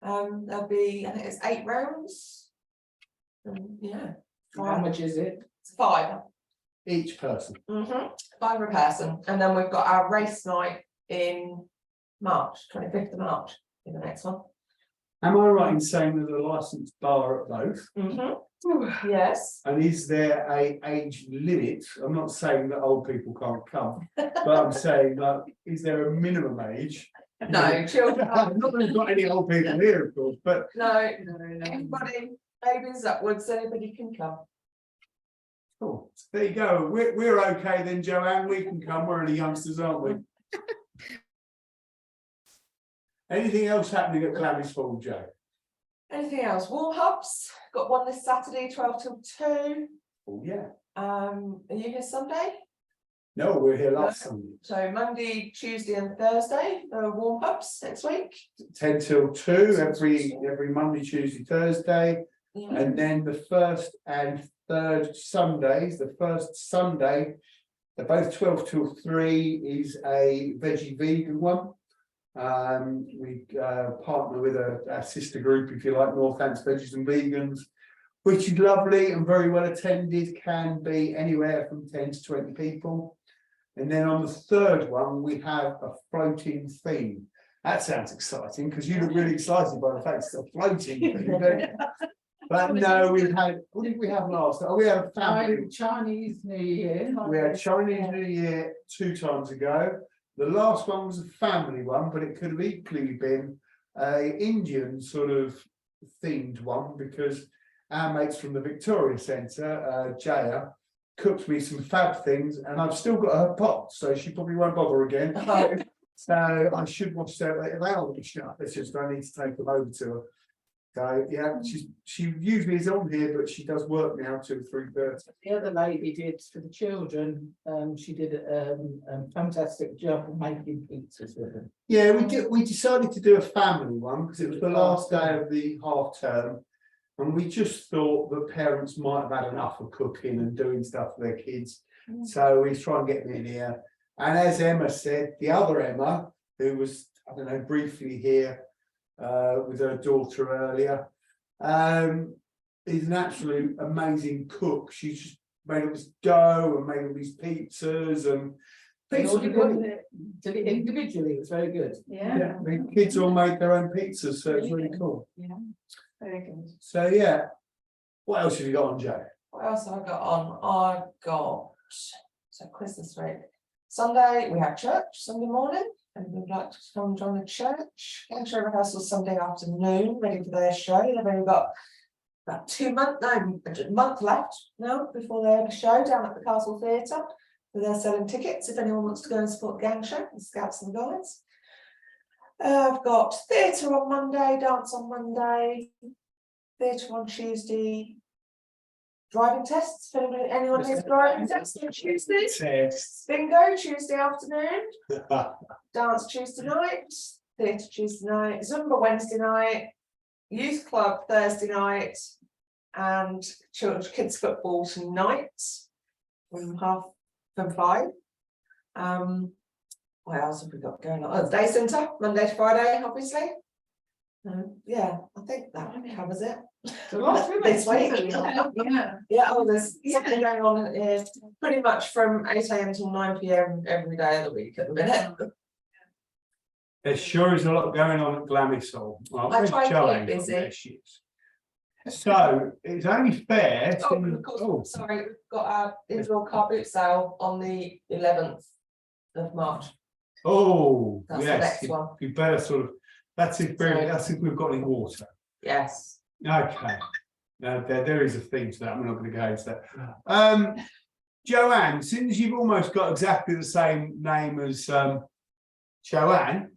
There'll be, I think it's 8 rounds. Yeah. How much is it? It's 5. Each person. 5 per person, and then we've got our race night in March, 25th of March, in the next one. Am I right in saying there's a licensed bar at both? Yes. And is there a age limit? I'm not saying that old people can't come, but I'm saying that is there a minimum age? No, children. Not that we've got any old people here, of course, but No, anybody, babies upwards, anybody can come. cool. There you go. We're okay then, Joanne. We can come. We're only youngsters, aren't we? Anything else happening at Glamis Hall, Joe? Anything else? Warm hubs, got one this Saturday, 12 till 2. Oh yeah. Are you here Sunday? No, we're here last Sunday. So Monday, Tuesday and Thursday, there are warm hubs next week. 10 till 2 every Monday, Tuesday, Thursday. Yeah. And then the first and third Sundays, the first Sunday, they're both 12 till 3 is a veggie vegan one. We partner with a sister group, if you like, Northants Veggies and Vegans, which is lovely and very well attended, can be anywhere from 10 to 20 people. And then on the third one, we have a floating theme. That sounds exciting because you look really excited by the fact it's a floating theme, don't you? But no, we've had, what did we have last? Oh, we had a family. Chinese New Year. We had Chinese New Year 2 times ago. The last one was a family one, but it could have equally been an Indian sort of themed one because our mates from the Victoria Centre, Jaya, cooked me some fab things and I've still got her pot, so she probably won't bother again. So I should watch that later. It's just I need to take them over to her. So yeah, she usually is on here, but she does work now till 3:30. The other lady did for the children. She did a fantastic job of making pizzas with them. Yeah, we decided to do a family one because it was the last day of the half term. And we just thought that parents might have had enough of cooking and doing stuff for their kids. So we try and get them in here. And as Emma said, the other Emma, who was, I don't know, briefly here with her daughter earlier, is an absolute amazing cook. She just made all this dough and made all these pizzas and Did it individually, it was very good. Yeah. the kids all made their own pizzas, so it's really cool. Yeah, very good. So yeah, what else have you got on, Joe? What else have I got on? I've got, so Christmas week. Sunday, we have church, Sunday morning, and we'd like to come join the church. Show rehearsal Sunday afternoon, ready for their show. They've only got about a month left now before they have a show down at the Castle Theatre. So they're selling tickets if anyone wants to go and support the gang show, the Scouts and the Guides. I've got theatre on Monday, dance on Monday, theatre on Tuesday. Driving tests, if anyone has driving tests on Tuesday. Tests. Bingo Tuesday afternoon, dance Tuesday night, theatre Tuesday night, Zumba Wednesday night, youth club Thursday night, and kids football tonight from 5. What else have we got going on? Oh, the day centre, Monday to Friday, obviously. Yeah, I think that covers it. This week. Yeah, there's something going on pretty much from 8 AM till 9 PM every day of the week at the minute. There sure is a lot going on at Glamis Hall. I try and keep busy. So it's only fair. Of course, sorry, we've got our indoor car boot sale on the 11th of March. Oh, That's the yes, next one. you better sort of, that's if we've got any water. Yes. Okay. Now there is a theme to that. I'm not going to go into that. Joanne, since you've almost got exactly the same name as Joanne,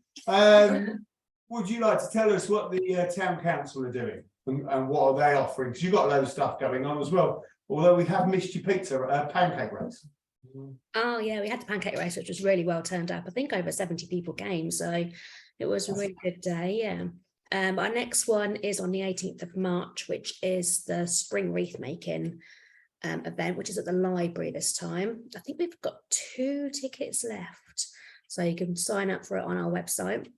would you like to tell us what the town council are doing and what are they offering? Because you've got a load of stuff going on as well. Although we have missed your pancake race. Oh yeah, we had the pancake race, which was really well turned up. I think over 70 people came, so it was a really good day. Yeah. Our next one is on the 18th of March, which is the spring wreath making event, which is at the library this time. I think we've got 2 tickets left, so you can sign up for it on our website.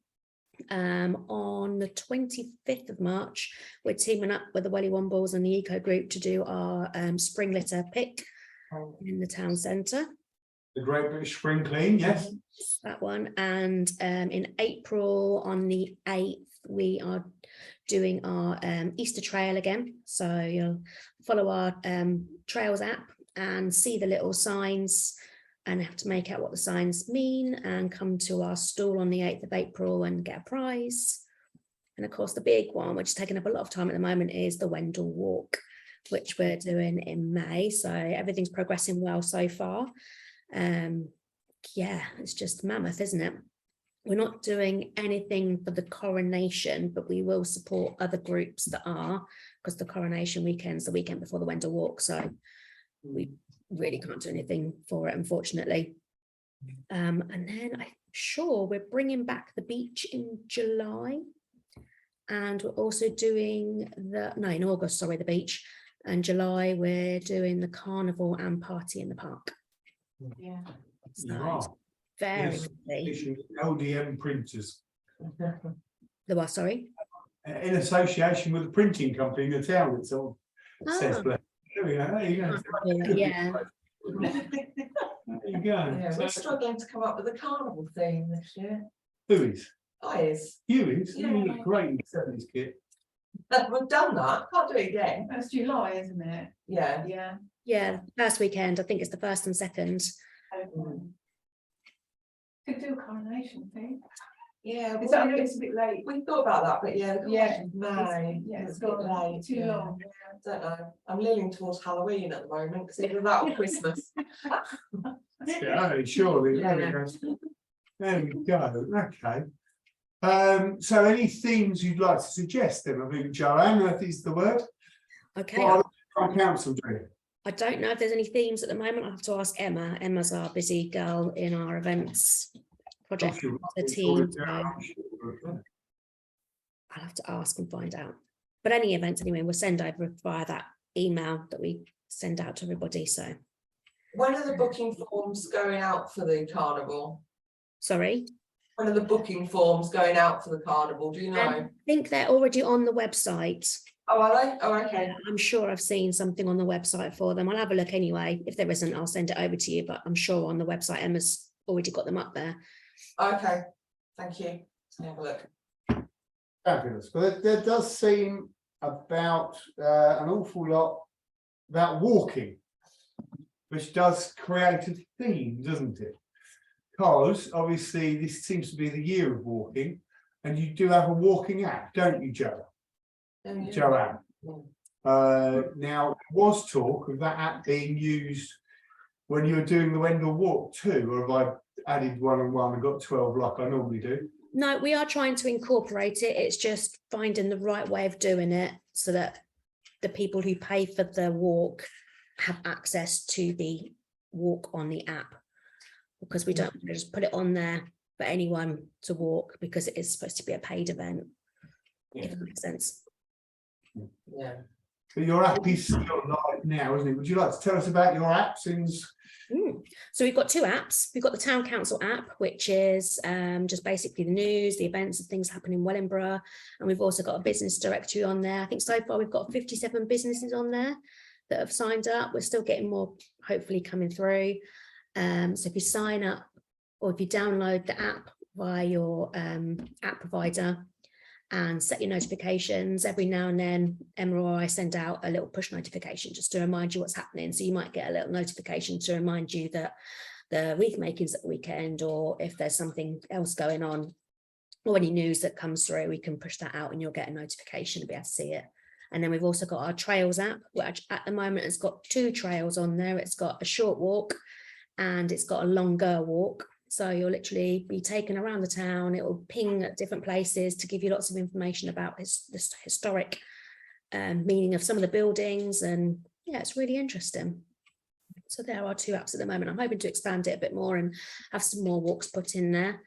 On the 25th of March, we're teaming up with the Welly Wombles and the Eco Group to do our spring litter pick in the town centre. The Great British Spring Clean, yes. That one. And in April on the 8th, we are doing our Easter trail again. So you'll follow our Trails app and see the little signs and have to make out what the signs mean and come to our stall on the 8th of April and get a prize. And of course, the big one, which is taking up a lot of time at the moment, is the Wendell Walk, which we're doing in May. So everything's progressing well so far. Yeah, it's just mammoth, isn't it? We're not doing anything for the coronation, but we will support other groups that are, because the coronation weekend's the weekend before the Wendell Walk. So we really can't do anything for it, unfortunately. And then I'm sure we're bringing back the beach in July. And we're also doing in August, sorry, the beach. And July, we're doing the carnival and party in the park. Yeah. So very busy. LDM printers. The what, sorry? In association with the printing company in the town, it sort of says, there we go, there you go. Yeah. There you go. Yeah, we're struggling to come up with a carnival theme this year. Who is? You You look great in Sally's kit. We've done that, can't do it again. That's July, isn't it? Yeah. Yeah. Yeah, first weekend, I think it's the 1st and 2nd. Could do a coronation thing. Yeah, Is that, I know it's a bit late. we thought about that, but yeah, Yeah. May. Yeah, It's it's a bit gone late. too yeah. long. Don't know. I'm leaning towards Halloween at the moment because either that or Christmas. Yeah, surely. There we go. There we go. Okay. So any themes you'd like to suggest then? I think Joanne, that is the word. Okay. What are the council doing? I don't know if there's any themes at the moment. I'll have to ask Emma. Emma's our busy girl in our events project, the team. So I'll have to ask and find out. But any events anyway, we'll send over via that email that we send out to everybody. So When are the booking forms going out for the carnival? sorry. When are the booking forms going out for the carnival? Do you know? I think they're already on the website. Oh, are they? Oh, okay. I'm sure I've seen something on the website for them. I'll have a look anyway. If there isn't, I'll send it over to you, but I'm sure on the website, Emma's already got them up there. Okay, thank you. Let's have a look. Fabulous. Well, there does seem about an awful lot about walking, which does create a theme, doesn't it? Because obviously this seems to be the year of walking, and you do have a walking app, don't you, Joe? Joanne. Now, there was talk of that app being used when you were doing the Wendell Walk too, or have I added 1 and 1 and got 12 like I normally do? No, we are trying to incorporate it. It's just finding the right way of doing it so that the people who pay for the walk have access to the walk on the app, because we don't want to just put it on there for anyone to walk, because it is supposed to be a paid event, if that makes sense. Yeah. But your app is still live now, isn't it? Would you like to tell us about your app since? So we've got 2 apps. We've got the Town Council app, which is just basically the news, the events and things happening in Wellingborough. And we've also got a business directory on there. I think so far we've got 57 businesses on there that have signed up. We're still getting more, hopefully, coming through. So if you sign up or if you download the app via your app provider and set your notifications, every now and then Emma or I send out a little push notification just to remind you what's happening. So you might get a little notification to remind you that the wreath making's at the weekend, or if there's something else going on or any news that comes through, we can push that out and you'll get a notification to be able to see it. And then we've also got our Trails app, which at the moment has got 2 trails on there. It's got a short walk and it's got a longer walk. So you'll literally be taken around the town. It will ping at different places to give you lots of information about this historic meaning of some of the buildings. And yeah, it's really interesting. So there are 2 apps at the moment. I'm hoping to expand it a bit more and have some more walks put in there.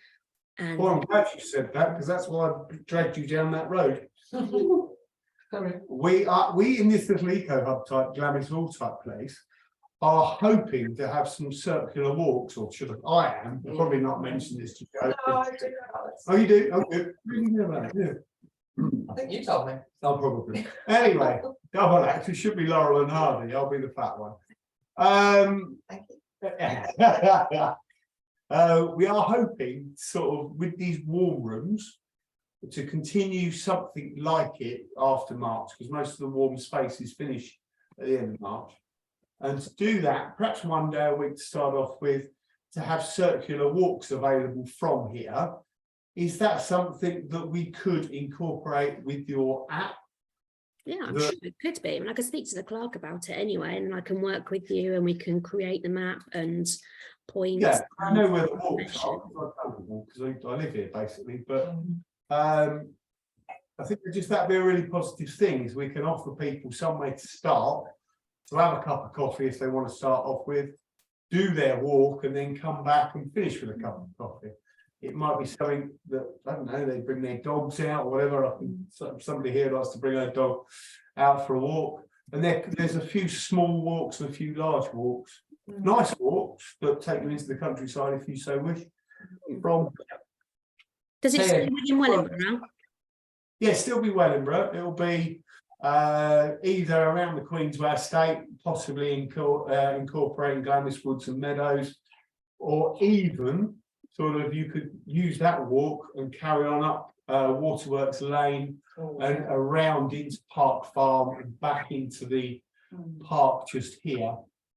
And Well, I'm glad you said that, because that's why I dragged you down that road. Sorry. We in this little eco hub type Glamis Hall type place are hoping to have some circular walks, or should have, I am, I'll probably not mention this to you. No, I do know about this. Oh, you do? Oh, good. Really know about it, yeah. I think you told me. Oh, probably. Anyway, double act, it should be Laurel and Hardy, I'll be the fat one. Thank you. We are hoping, sort of, with these warm rooms, to continue something like it after March, because most of the warm spaces finish at the end of March. And to do that, perhaps one day a week to start off with, to have circular walks available from here. Is that something that we could incorporate with your app? Yeah, I'm sure it could be. I mean, I can speak to the clerk about it anyway, and I can work with you and we can create the map and points. Yeah, I know where the walks are, because I live here basically, but I think just that'd be a really positive thing, is we can offer people somewhere to start, to have a cup of coffee if they want to start off with, do their walk and then come back and finish with a cup of coffee. It might be something that, I don't know, they bring their dogs out or whatever. I think somebody here likes to bring their dog out for a walk. And there's a few small walks and a few large walks. Nice walks that take you into the countryside if you so wish. Does it still be in Wellingborough now? Yeah, still be Wellingborough. It'll be either around the Queensway estate, possibly incorporating Glamis Woods and Meadows, or even sort of you could use that walk and carry on up Waterworks Lane and around into Park Farm and back into the park just here.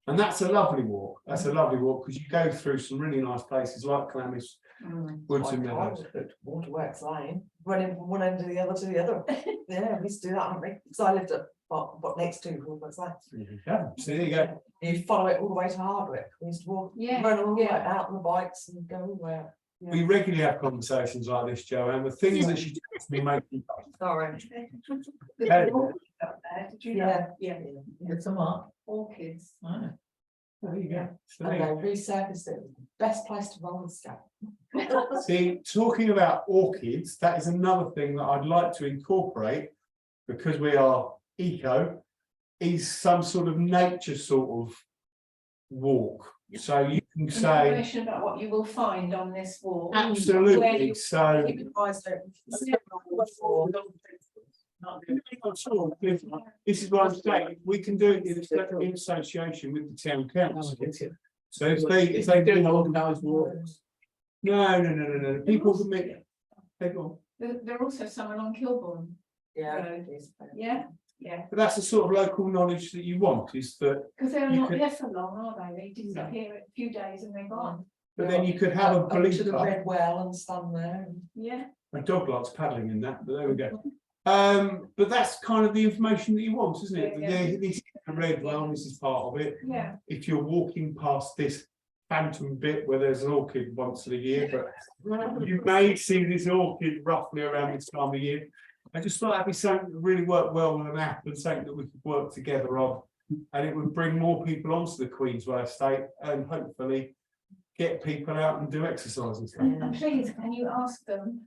And that's a lovely walk. That's a lovely walk because you go through some really nice places like Glamis Woods and Meadows. Waterworks Lane, running from one end to the other to the other. Yeah, we used to do that, haven't we? Because I lived at what next to Waterworks Lane. Yeah, so there you go. You follow it all the way to Hardwick. We used to walk, run all the way out on the bikes and go where. We regularly have conversations like this, Joanne. The things that she tells me make me. Sorry. Did you know? Yeah. It's a mark. Orchids. There you go. So And there they resurfaced it. Best place to roll the stuff. you go. See, talking about orchids, that is another thing that I'd like to incorporate, because we are eco, is some sort of nature sort of walk. So you can say Information about what you will find on this walk. absolutely. So this is what I'm saying. We can do it in association with the town council. So if they do organised walks. No. People can make. There are also someone on Kilbourne. Yeah. But that's the sort of local knowledge that you want, is that. Because they're You not could- there for long, are they? They disappear a few days and they're gone. But then you could have a Up to the blinker. red well and stand there. Yeah. My dog likes paddling in that, but there we go. But that's kind of the information that you want, isn't it? Yeah. This is the red well, this is part of it. Yeah. If you're walking past this phantom bit where there's an orchid once a year, but you may see this orchid roughly around this time of year. I just thought that'd be something that really worked well with an app and something that we could work together on. And it would bring more people onto the Queensway estate and hopefully get people out and do exercise and stuff. And please, can you ask them?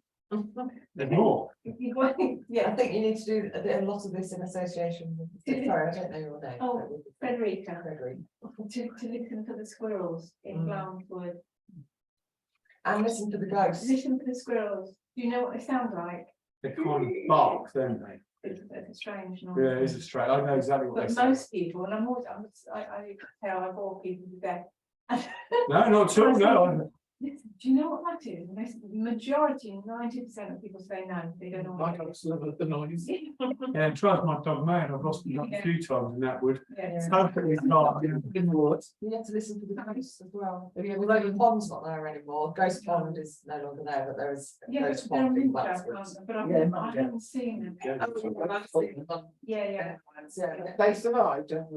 There's more. Yeah, I think you need to do a lot of this in association with, sorry, I don't know your name. Oh, Frederica. Frederica. To listen for the squirrels in Glamis Wood. And listen to the ghosts. Listen for the squirrels. Do you know what they sound like? They kind of bark, don't they? It's a bit of a strange noise. Yeah, it is a straight. I know exactly what But they say. most people, and I tell I bore people to death. No, not at all. No, Listen, do you know what that is? The majority, 90% of people say no, they don't know what it is. The noise. yeah, it drives my dog mad. I've lost him a few times in that wood. Yeah. Totally not. In the woods. You have to listen to the ghosts as well. Although the pond's not there anymore, Ghost Pond is no longer there, but there is Yeah, Ghost but they're Pond in moved out, Blacksburg. but I haven't seen them. Yeah. They survived, don't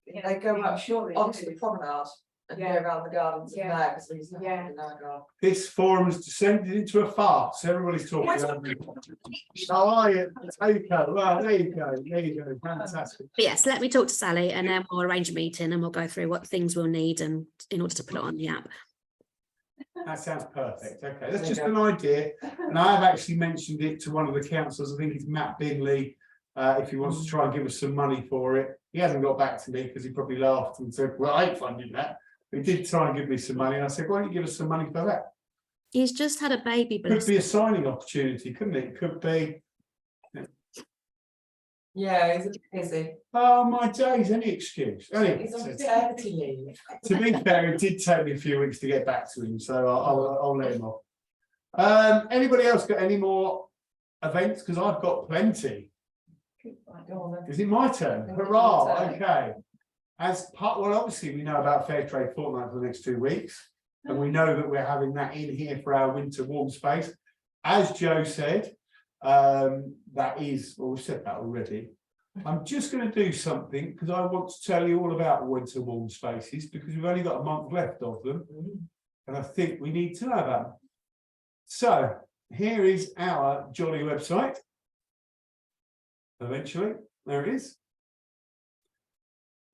they? They go I'm up sure they onto do. the promenade and go Yeah. around the gardens and Yeah. there, because we used to have Yeah. it in our garden. This forum has descended into a farce. Everybody's talking about it. How are you? Okay, well, there you go. There you go. Fantastic. But yes, let me talk to Sally and then we'll arrange a meeting and we'll go through what things we'll need and in order to put it on the app. That sounds perfect. Okay, that's just an idea. And I have actually mentioned it to one of the councillors. I think it's Matt Bingley. If he wants to try and give us some money for it. He hasn't got back to me because he probably laughed and said, well, I ain't funding that. But he did try and give me some money. And I said, why don't you give us some money for that? He's just had a baby, Could bless be him. a signing opportunity, couldn't it? Could be, Yeah, he's busy. oh, my days, any excuse. Anyway, He's on so maternity leave. to be fair, it did take me a few weeks to get back to him, so I'll let him off. Anybody else got any more events? Because I've got plenty. Go on then. Is it my turn? It's your Hurrah, turn. okay. As part, well, obviously we know about Fairtrade Fortnight for the next 2 weeks. And we know that we're having that in here for our winter warm space. As Joe said, that is, well, we've said that already. I'm just going to do something because I want to tell you all about winter warm spaces because we've only got a month left of them. And I think we need to know about them. So here is our jolly website. Eventually, there it is.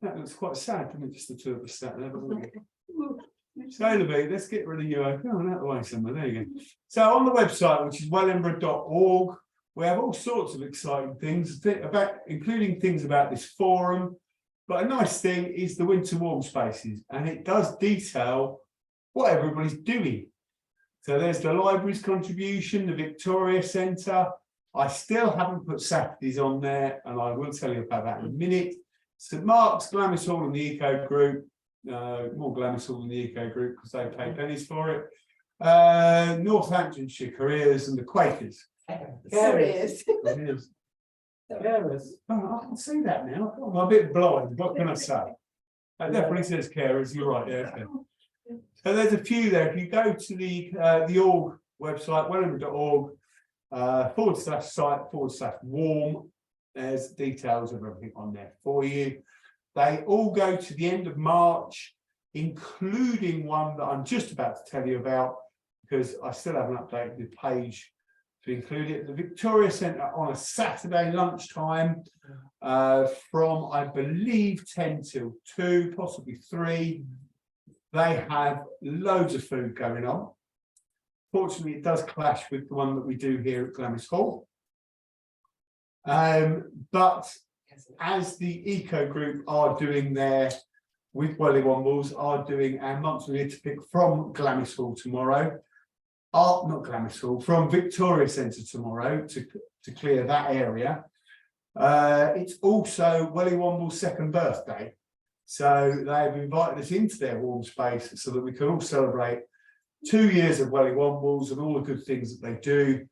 That looks quite sad, doesn't it? Just the two of us sat there. Let's get rid of you. Go on out the way somewhere. There you go. So on the website, which is wellingborough.org, we have all sorts of exciting things about, including things about this forum. But a nice thing is the winter warm spaces, and it does detail what everybody's doing. So there's the library's contribution, the Victoria Centre. I still haven't put Saturdays on there, and I will tell you about that in a minute. St Mark's, Glamis Hall and the Eco Group. More Glamis Hall than the Eco Group because they pay pennies for it. Northamptonshire Careers and the Quakers. Carers. Carers. Oh, I can see that now. I'm a bit blind. What can I say? That definitely says carers. You're right. Yeah. Okay. So there's a few there. If you go to the org website, wellingborough.org /site/warm, there's details of everything on there for you. They all go to the end of March, including one that I'm just about to tell you about because I still haven't updated the page to include it. The Victoria Centre on a Saturday lunchtime from, I believe, 10 till 2, possibly 3. They have loads of food going on. Fortunately, it does clash with the one that we do here at Glamis Hall. But as the Eco Group are doing their, with Welly Wombles, are doing our monthly to pick from Glamis Hall tomorrow. Not Glamis Hall, from Victoria Centre tomorrow to clear that area. It's also Welly Womble's 2nd birthday. So they've invited us into their warm space so that we can all celebrate 2 years of Welly Wombles and all the good things that they do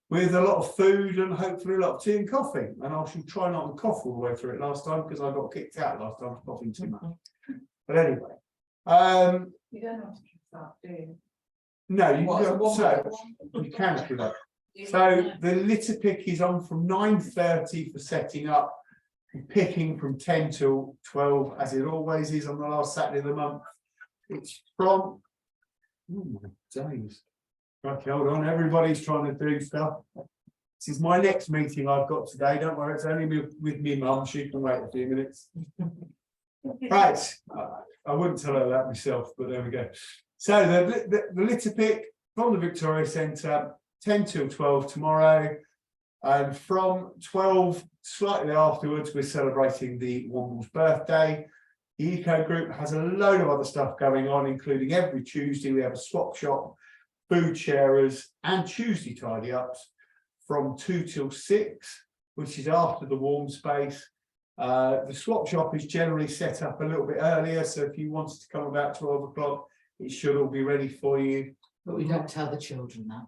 with a lot of food and hopefully a lot of tea and coffee. And I shall try not to cough all the way through it last time because I got kicked out last time for coughing too much. But anyway. You don't have to keep that, do you? No, you don't. So you can if you like. So the litter pick is on from 9:30 for setting up, and picking from 10 till 12, as it always is on the last Saturday of the month. It's from, oh my days. Okay, hold on, everybody's trying to do stuff. This is my next meeting I've got today. Don't worry, it's only with me mum. She can wait a few minutes. Right, I wouldn't tell her that myself, but there we go. So the litter pick from the Victoria Centre, 10 till 12 tomorrow. And from 12, slightly afterwards, we're celebrating the Womble's birthday. The Eco Group has a load of other stuff going on, including every Tuesday we have a swap shop, food sharers and Tuesday tidy ups from 2 till 6, which is after the warm space. The swap shop is generally set up a little bit earlier, so if you wanted to come about 12 o'clock, it should all be ready for you. But we don't tell the children that.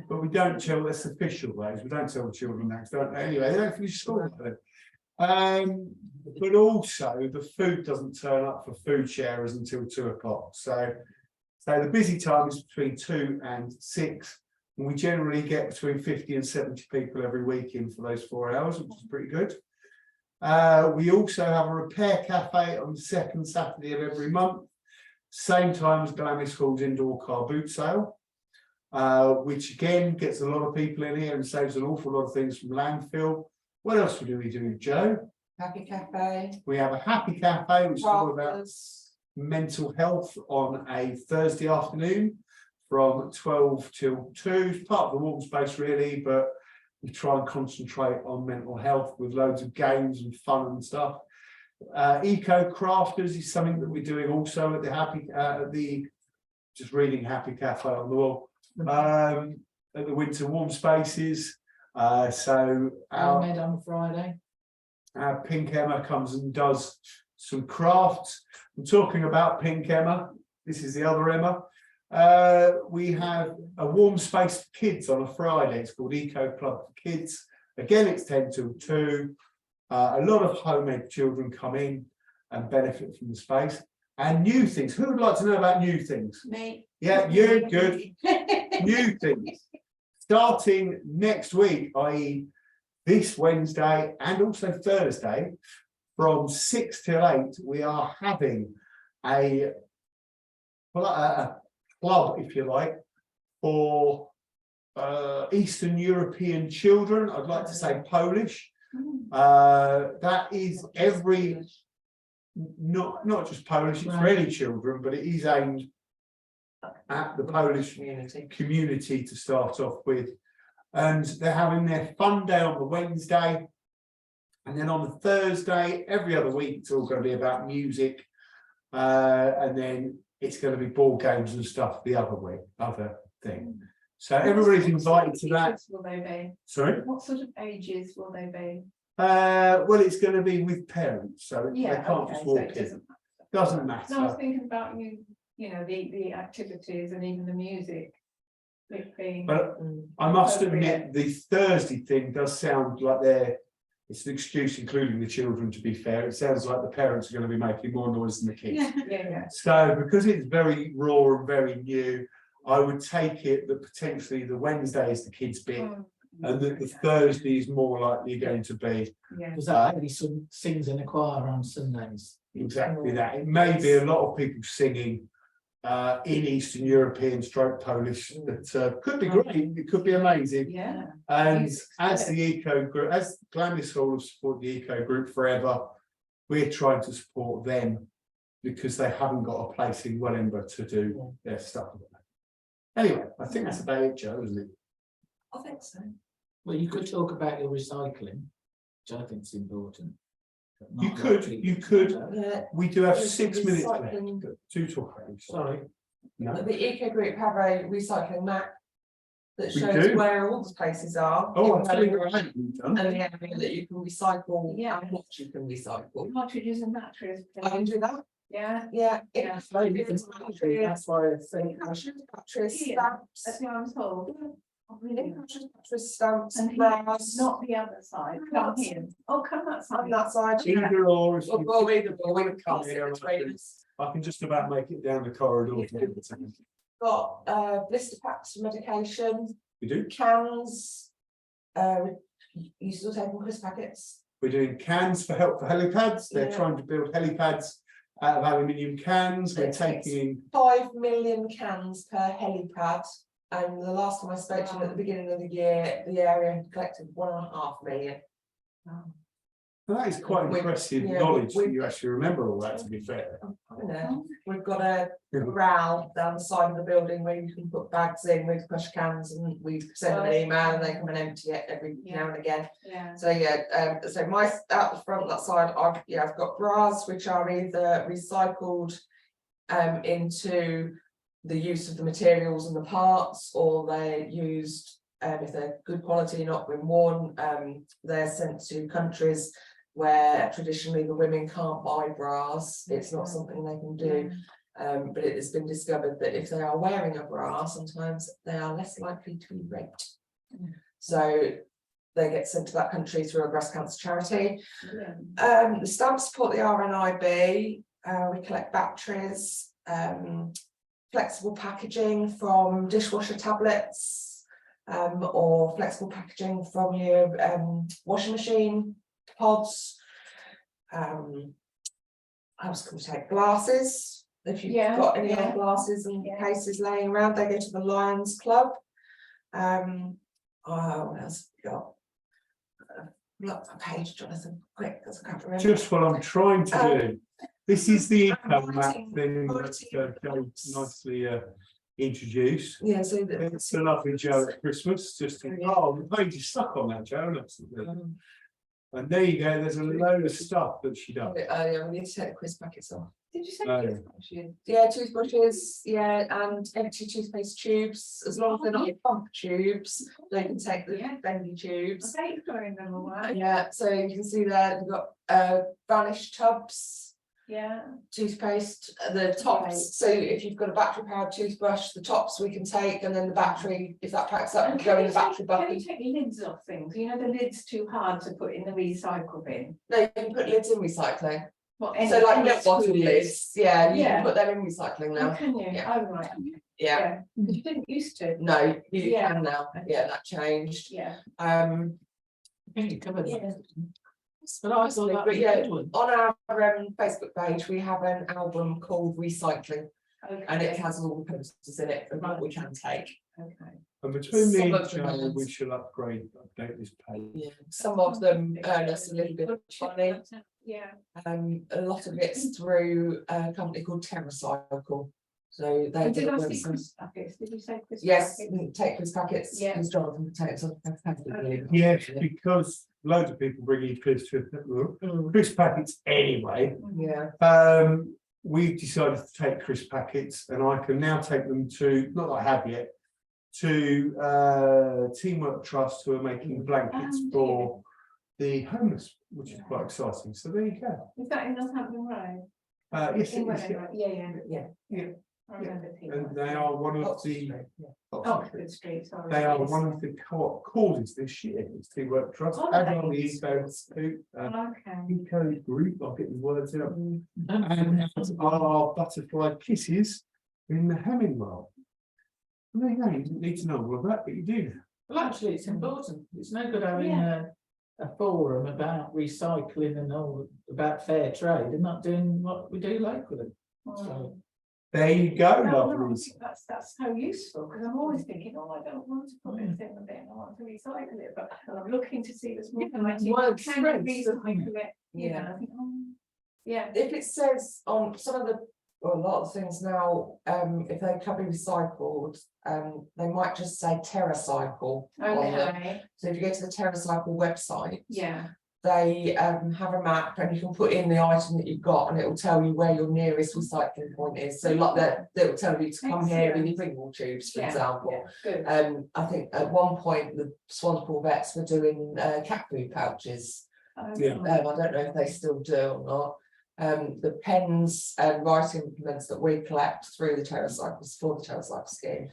But we don't tell, that's official ways, we don't tell the children that, don't they? Anyway, they don't finish school. But also the food doesn't turn up for food sharers until 2 o'clock. So the busy time is between 2 and 6. And we generally get between 50 and 70 people every week in for those 4 hours, which is pretty good. We also have a repair cafe on the 2nd Saturday of every month, same time as Glamis Hall's indoor car boot sale, which again gets a lot of people in here and saves an awful lot of things from landfill. What else do we do, Joe? Happy Cafe. We have a happy cafe, which is all about mental health on a Thursday afternoon from 12 till 2. It's part of the warm space really, but we try and concentrate on mental health with loads of games and fun and stuff. Eco Crafters is something that we're doing also at the just reading Happy Cafe on the wall at the winter warm spaces. So our Made on Friday. Pink Emma comes and does some crafts. I'm talking about Pink Emma. This is the other Emma. We have a warm space for kids on a Friday. It's called Eco Club for Kids. Again, it's 10 till 2. A lot of home ed children come in and benefit from the space. And new things. Who would like to know about new things? Me. Yeah, you good. New things. Starting next week, i.e. this Wednesday and also Thursday, from 6 till 8, we are having a club, if you like, for Eastern European children. I'd like to say Polish. That is not just Polish, it's for any children, but it is aimed at the Polish community to start off with. And they're having their fun day on the Wednesday. And then on the Thursday, every other week, it's all going to be about music. And then it's going to be board games and stuff the other thing. So everybody's invited to that. Will they be? Sorry? What sort of ages will they be? Well, it's going to be with parents, so they Yeah, can't okay, just so walk it in. Doesn't No, I was matter. thinking about you know, the activities and even the music. But I must admit, the Thursday thing does sound like it's an excuse, including the children, to be fair. It sounds like the parents are going to be making more noise than the kids. Yeah. So because it's very raw and very new, I would take it that potentially the Wednesday is the kids' bit, and that the Thursday is more likely going to be Yeah. Because that lady sings in a choir on Sundays. exactly that. It may be a lot of people singing in Eastern European stroke Polish, that could be great, it could be amazing. Yeah. And Music's as good. the eco group, as Glamis Hall have supported the eco group forever, we're trying to support them because they haven't got a place in Wellingborough to do their stuff. Anyway, I think that's about it, Joe, isn't it? I think so. Well, you could talk about your recycling, which I think is important. but You not could, likely. you could. Yeah. We do have There's 6 minutes left recycling. to talk about it. Sorry. No, The eco group have a recycling map that We shows do? where all the places are. oh, in I'm telling you, Wellingborough, I haven't done. and the area that you can recycle Yeah. and what you can recycle. Cartridges and batteries. I can do that. Yeah. Yeah. Yeah. It's Very different country, that's why I think. batteries, Yeah. stamps. That's what I'm told. Oh, really? Batteries, stamps, And brass. not the other side. Come here. Oh, come that side. On that side. Either or, if you- Or either, or we can pass Yeah, it between us. I can just about make it down the corridor. Got blister packs for medication, We do. cans. You still taking crisp packets? We're doing cans for help for helipads. They're Yeah. trying to build helipads out of aluminium cans. We're Yes. taking 5 million cans per helipad. And the last time I spoke to them at the beginning of the year, the area had collected 1.5 million. that is quite We- impressive yeah, knowledge we- that you actually remember all that, to be fair. You know, we've got a corral down the side of the building where you can put bags in with crush cans, and we send them an email and they come and empty it every now and again. Yeah. So yeah, so my out the front that side, I've got bras which are either recycled into the use of the materials and the parts, or they're used if they're good quality, not been worn, they're sent to countries where traditionally the women can't buy bras. It's not something they can do. But it has been discovered that if they are wearing a bra, sometimes they are less likely to be raped. So they get sent to that country through a breast cancer charity. The stamps support the RNIB. We collect batteries, flexible packaging from dishwasher tablets, or flexible packaging from your washing machine pods. How else can we take? Glasses. If you've Yeah, got any yeah. old glasses and Yeah. cases laying around, they go to the Lions Club. What else have we got? Look a page, Jonathan, quick, because I can't remember. Just what I'm trying to do. This is the eco map writing- thing that's Joe nicely introduced. Yeah, so It's a lovely Joe at Christmas, just, oh, the page is stuck on that, Joe. And there you go, there's a load of stuff that she does. yeah, we need to take the quiz packets off. Did you say? No. toothbrushes? Yeah, toothbrushes, yeah, and empty toothpaste tubes, as long as they're not pump tubes, they can take the Yeah. bendy tubes. Okay, throwing them away. Yeah, so you can see there, we've got vanish tubs, Yeah. toothpaste, the tops, so if you've got a battery powered toothbrush, the tops we can take, and then the battery, if that packs up, And go in the battery can you bucket. take lids off things? You know, the lid's too hard to put in the recycle bin. No, you can put lids in recycling, Well, so like any milk bottle spoon lids, yeah, you Yeah. can put them in recycling Oh, now, can you? Yeah. Oh, right. yeah, Because you didn't used to. no, you Yeah. can now, yeah, that changed, Yeah. um. I think you covered Yeah. that. But I thought that But was a yeah, good one. on our Facebook page, we have an album called Recycling, and it has all the posters in it and what we can take. Okay. And between me Some and of the Joe, we ones. shall update this page. Yeah, some of them earn us a little bit of money. Yeah. A lot of it's through a company called TerraCycle. So they And do did I a see website. crisp packets? Did you say crisp Yes, packets? take those packets, Yeah. because Jonathan takes them. Yes, because loads of people bring in crisp packets anyway. Yeah, We've decided to take crisp packets, and I can now take them to, not that I have yet, to Teamwork Trust, who are making blankets for the homeless, which is quite exciting. So there you go. Is that in Northampton Road? Yes, In it is, Wellingborough? Yeah. yeah. I remember and they are one of the. Oxford Street, sorry. They are one of the co-op causes this year. It's Teamwork Trust, Oh, as are the thanks. Okay. Eco Group. I'll get the words out. And our butterfly kisses in the Hemingway. There you go. You didn't need to know all of that, but you do. Well, actually, it's important. It's no good having a forum about recycling and all about fair trade and not doing what we do locally. So, There you go, No, lovelies. that's so useful, because I'm always thinking, oh, I don't want to put this in the bin, I want to recycle it, but I'm looking to see this more. word Can spreads, you doesn't recycle it? it? You know, I think, oh, yeah. If it says on some of the, well, a lot of things now, if they can be recycled, they might just say TerraCycle on them. Okay, So if you go to the TerraCycle website, yeah, they have a map, and you can put in the item that you've got, and it will tell you where your nearest recycling point is. So like that, they will tell you to come here with your drinking tubes, for yeah, example. good. I think at one point the Swanspool vets were doing cat food pouches. Yeah. I don't know if they still do or not. The pens and writing implements that we collect through the TerraCycle, for the TerraCycle scheme,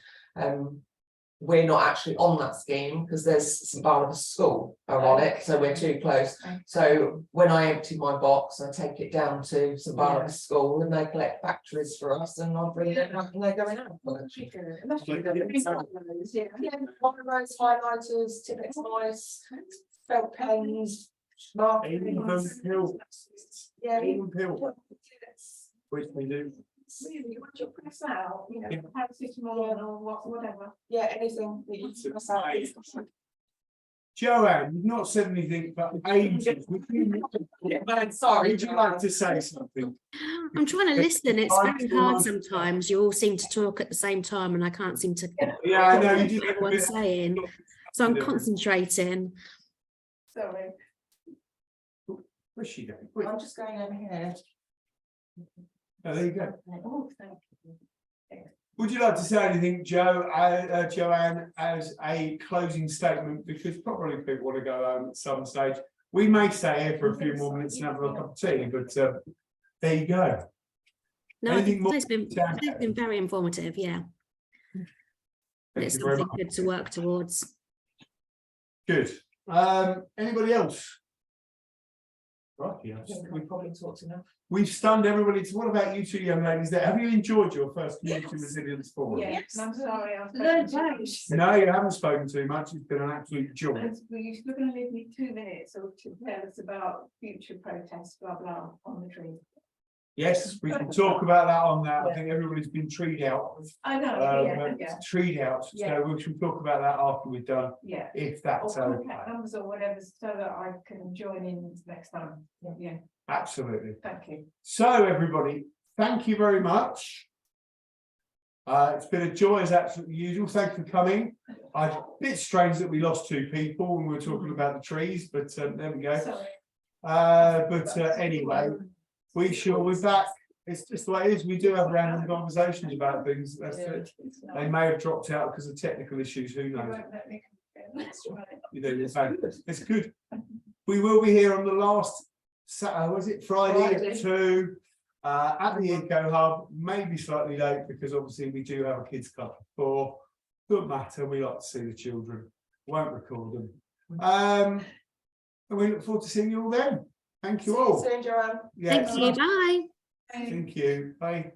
we're not actually on that scheme because there's St Barnabas School are on it, so we're too close. So when I empty my box, I take it down to St Barnabas School, and they collect batteries for us, and I bring it back and they're going out. Yeah, monorails, highlighters, tippets, nice, felt pens, Even pill, yeah, even pill, which we do. Really, you want to press out, you know, paracetamol or whatever. yeah, anything that you press out. Joanne, you've not said anything for ages. Sorry, Would you like to say something? I'm trying to listen. It's very hard sometimes. You all seem to talk at the same time and I can't seem to Yeah, I know you what did. everyone's saying. So I'm concentrating. Sorry. Where's she going? I'm just going over here. Oh, there you go. Oh, thank you. Would you like to say anything, Joanne, as a closing statement? Because probably people want to go home at some stage. We may stay here for a few more minutes and have a cup of tea, but there you go. No, I Anything think more it's been very informative, yeah. And Thank it's you very something much. good to work towards. Good. Anybody else? Right, yeah. We probably talked enough. We've stunned everybody. So what about you two young ladies there? Have you enjoyed your first Community Resilience Forum? Yeah, I'm sorry, I've Learned spoken too loads. No, you haven't spoken too much. It's been an absolute joy. much. Well, you're going to leave me 2 minutes or to tell us about future protests, blah, blah, on the tree. Yes, we can talk about that on that. I think everybody's been treed out. I know, Treed out. Yeah. So we should talk about that after we're done, yeah. if Or that's okay. contact numbers or whatever, so that I can join in next time. Yeah, Absolutely. thank you. So everybody, thank you very much. It's been a joy as absolutely usual. Thank you for coming. A bit strange that we lost 2 people when we were talking about the trees, but there we go. Sorry. Anyway, we shall be back. It's just the way it is. We do have random conversations about things. That's it. They may have dropped out because of technical issues. Who knows? That's right. You know, it's good. We will be here on the last Saturday, was it Friday at 2? at the Eco Hub, maybe slightly late because obviously we do have a kids club before. Doesn't matter, we like to see the children, won't record them. And we look forward to seeing you all then. Thank you all. See you soon, Joanne. Yeah, Thank you, bye. thank you. Bye.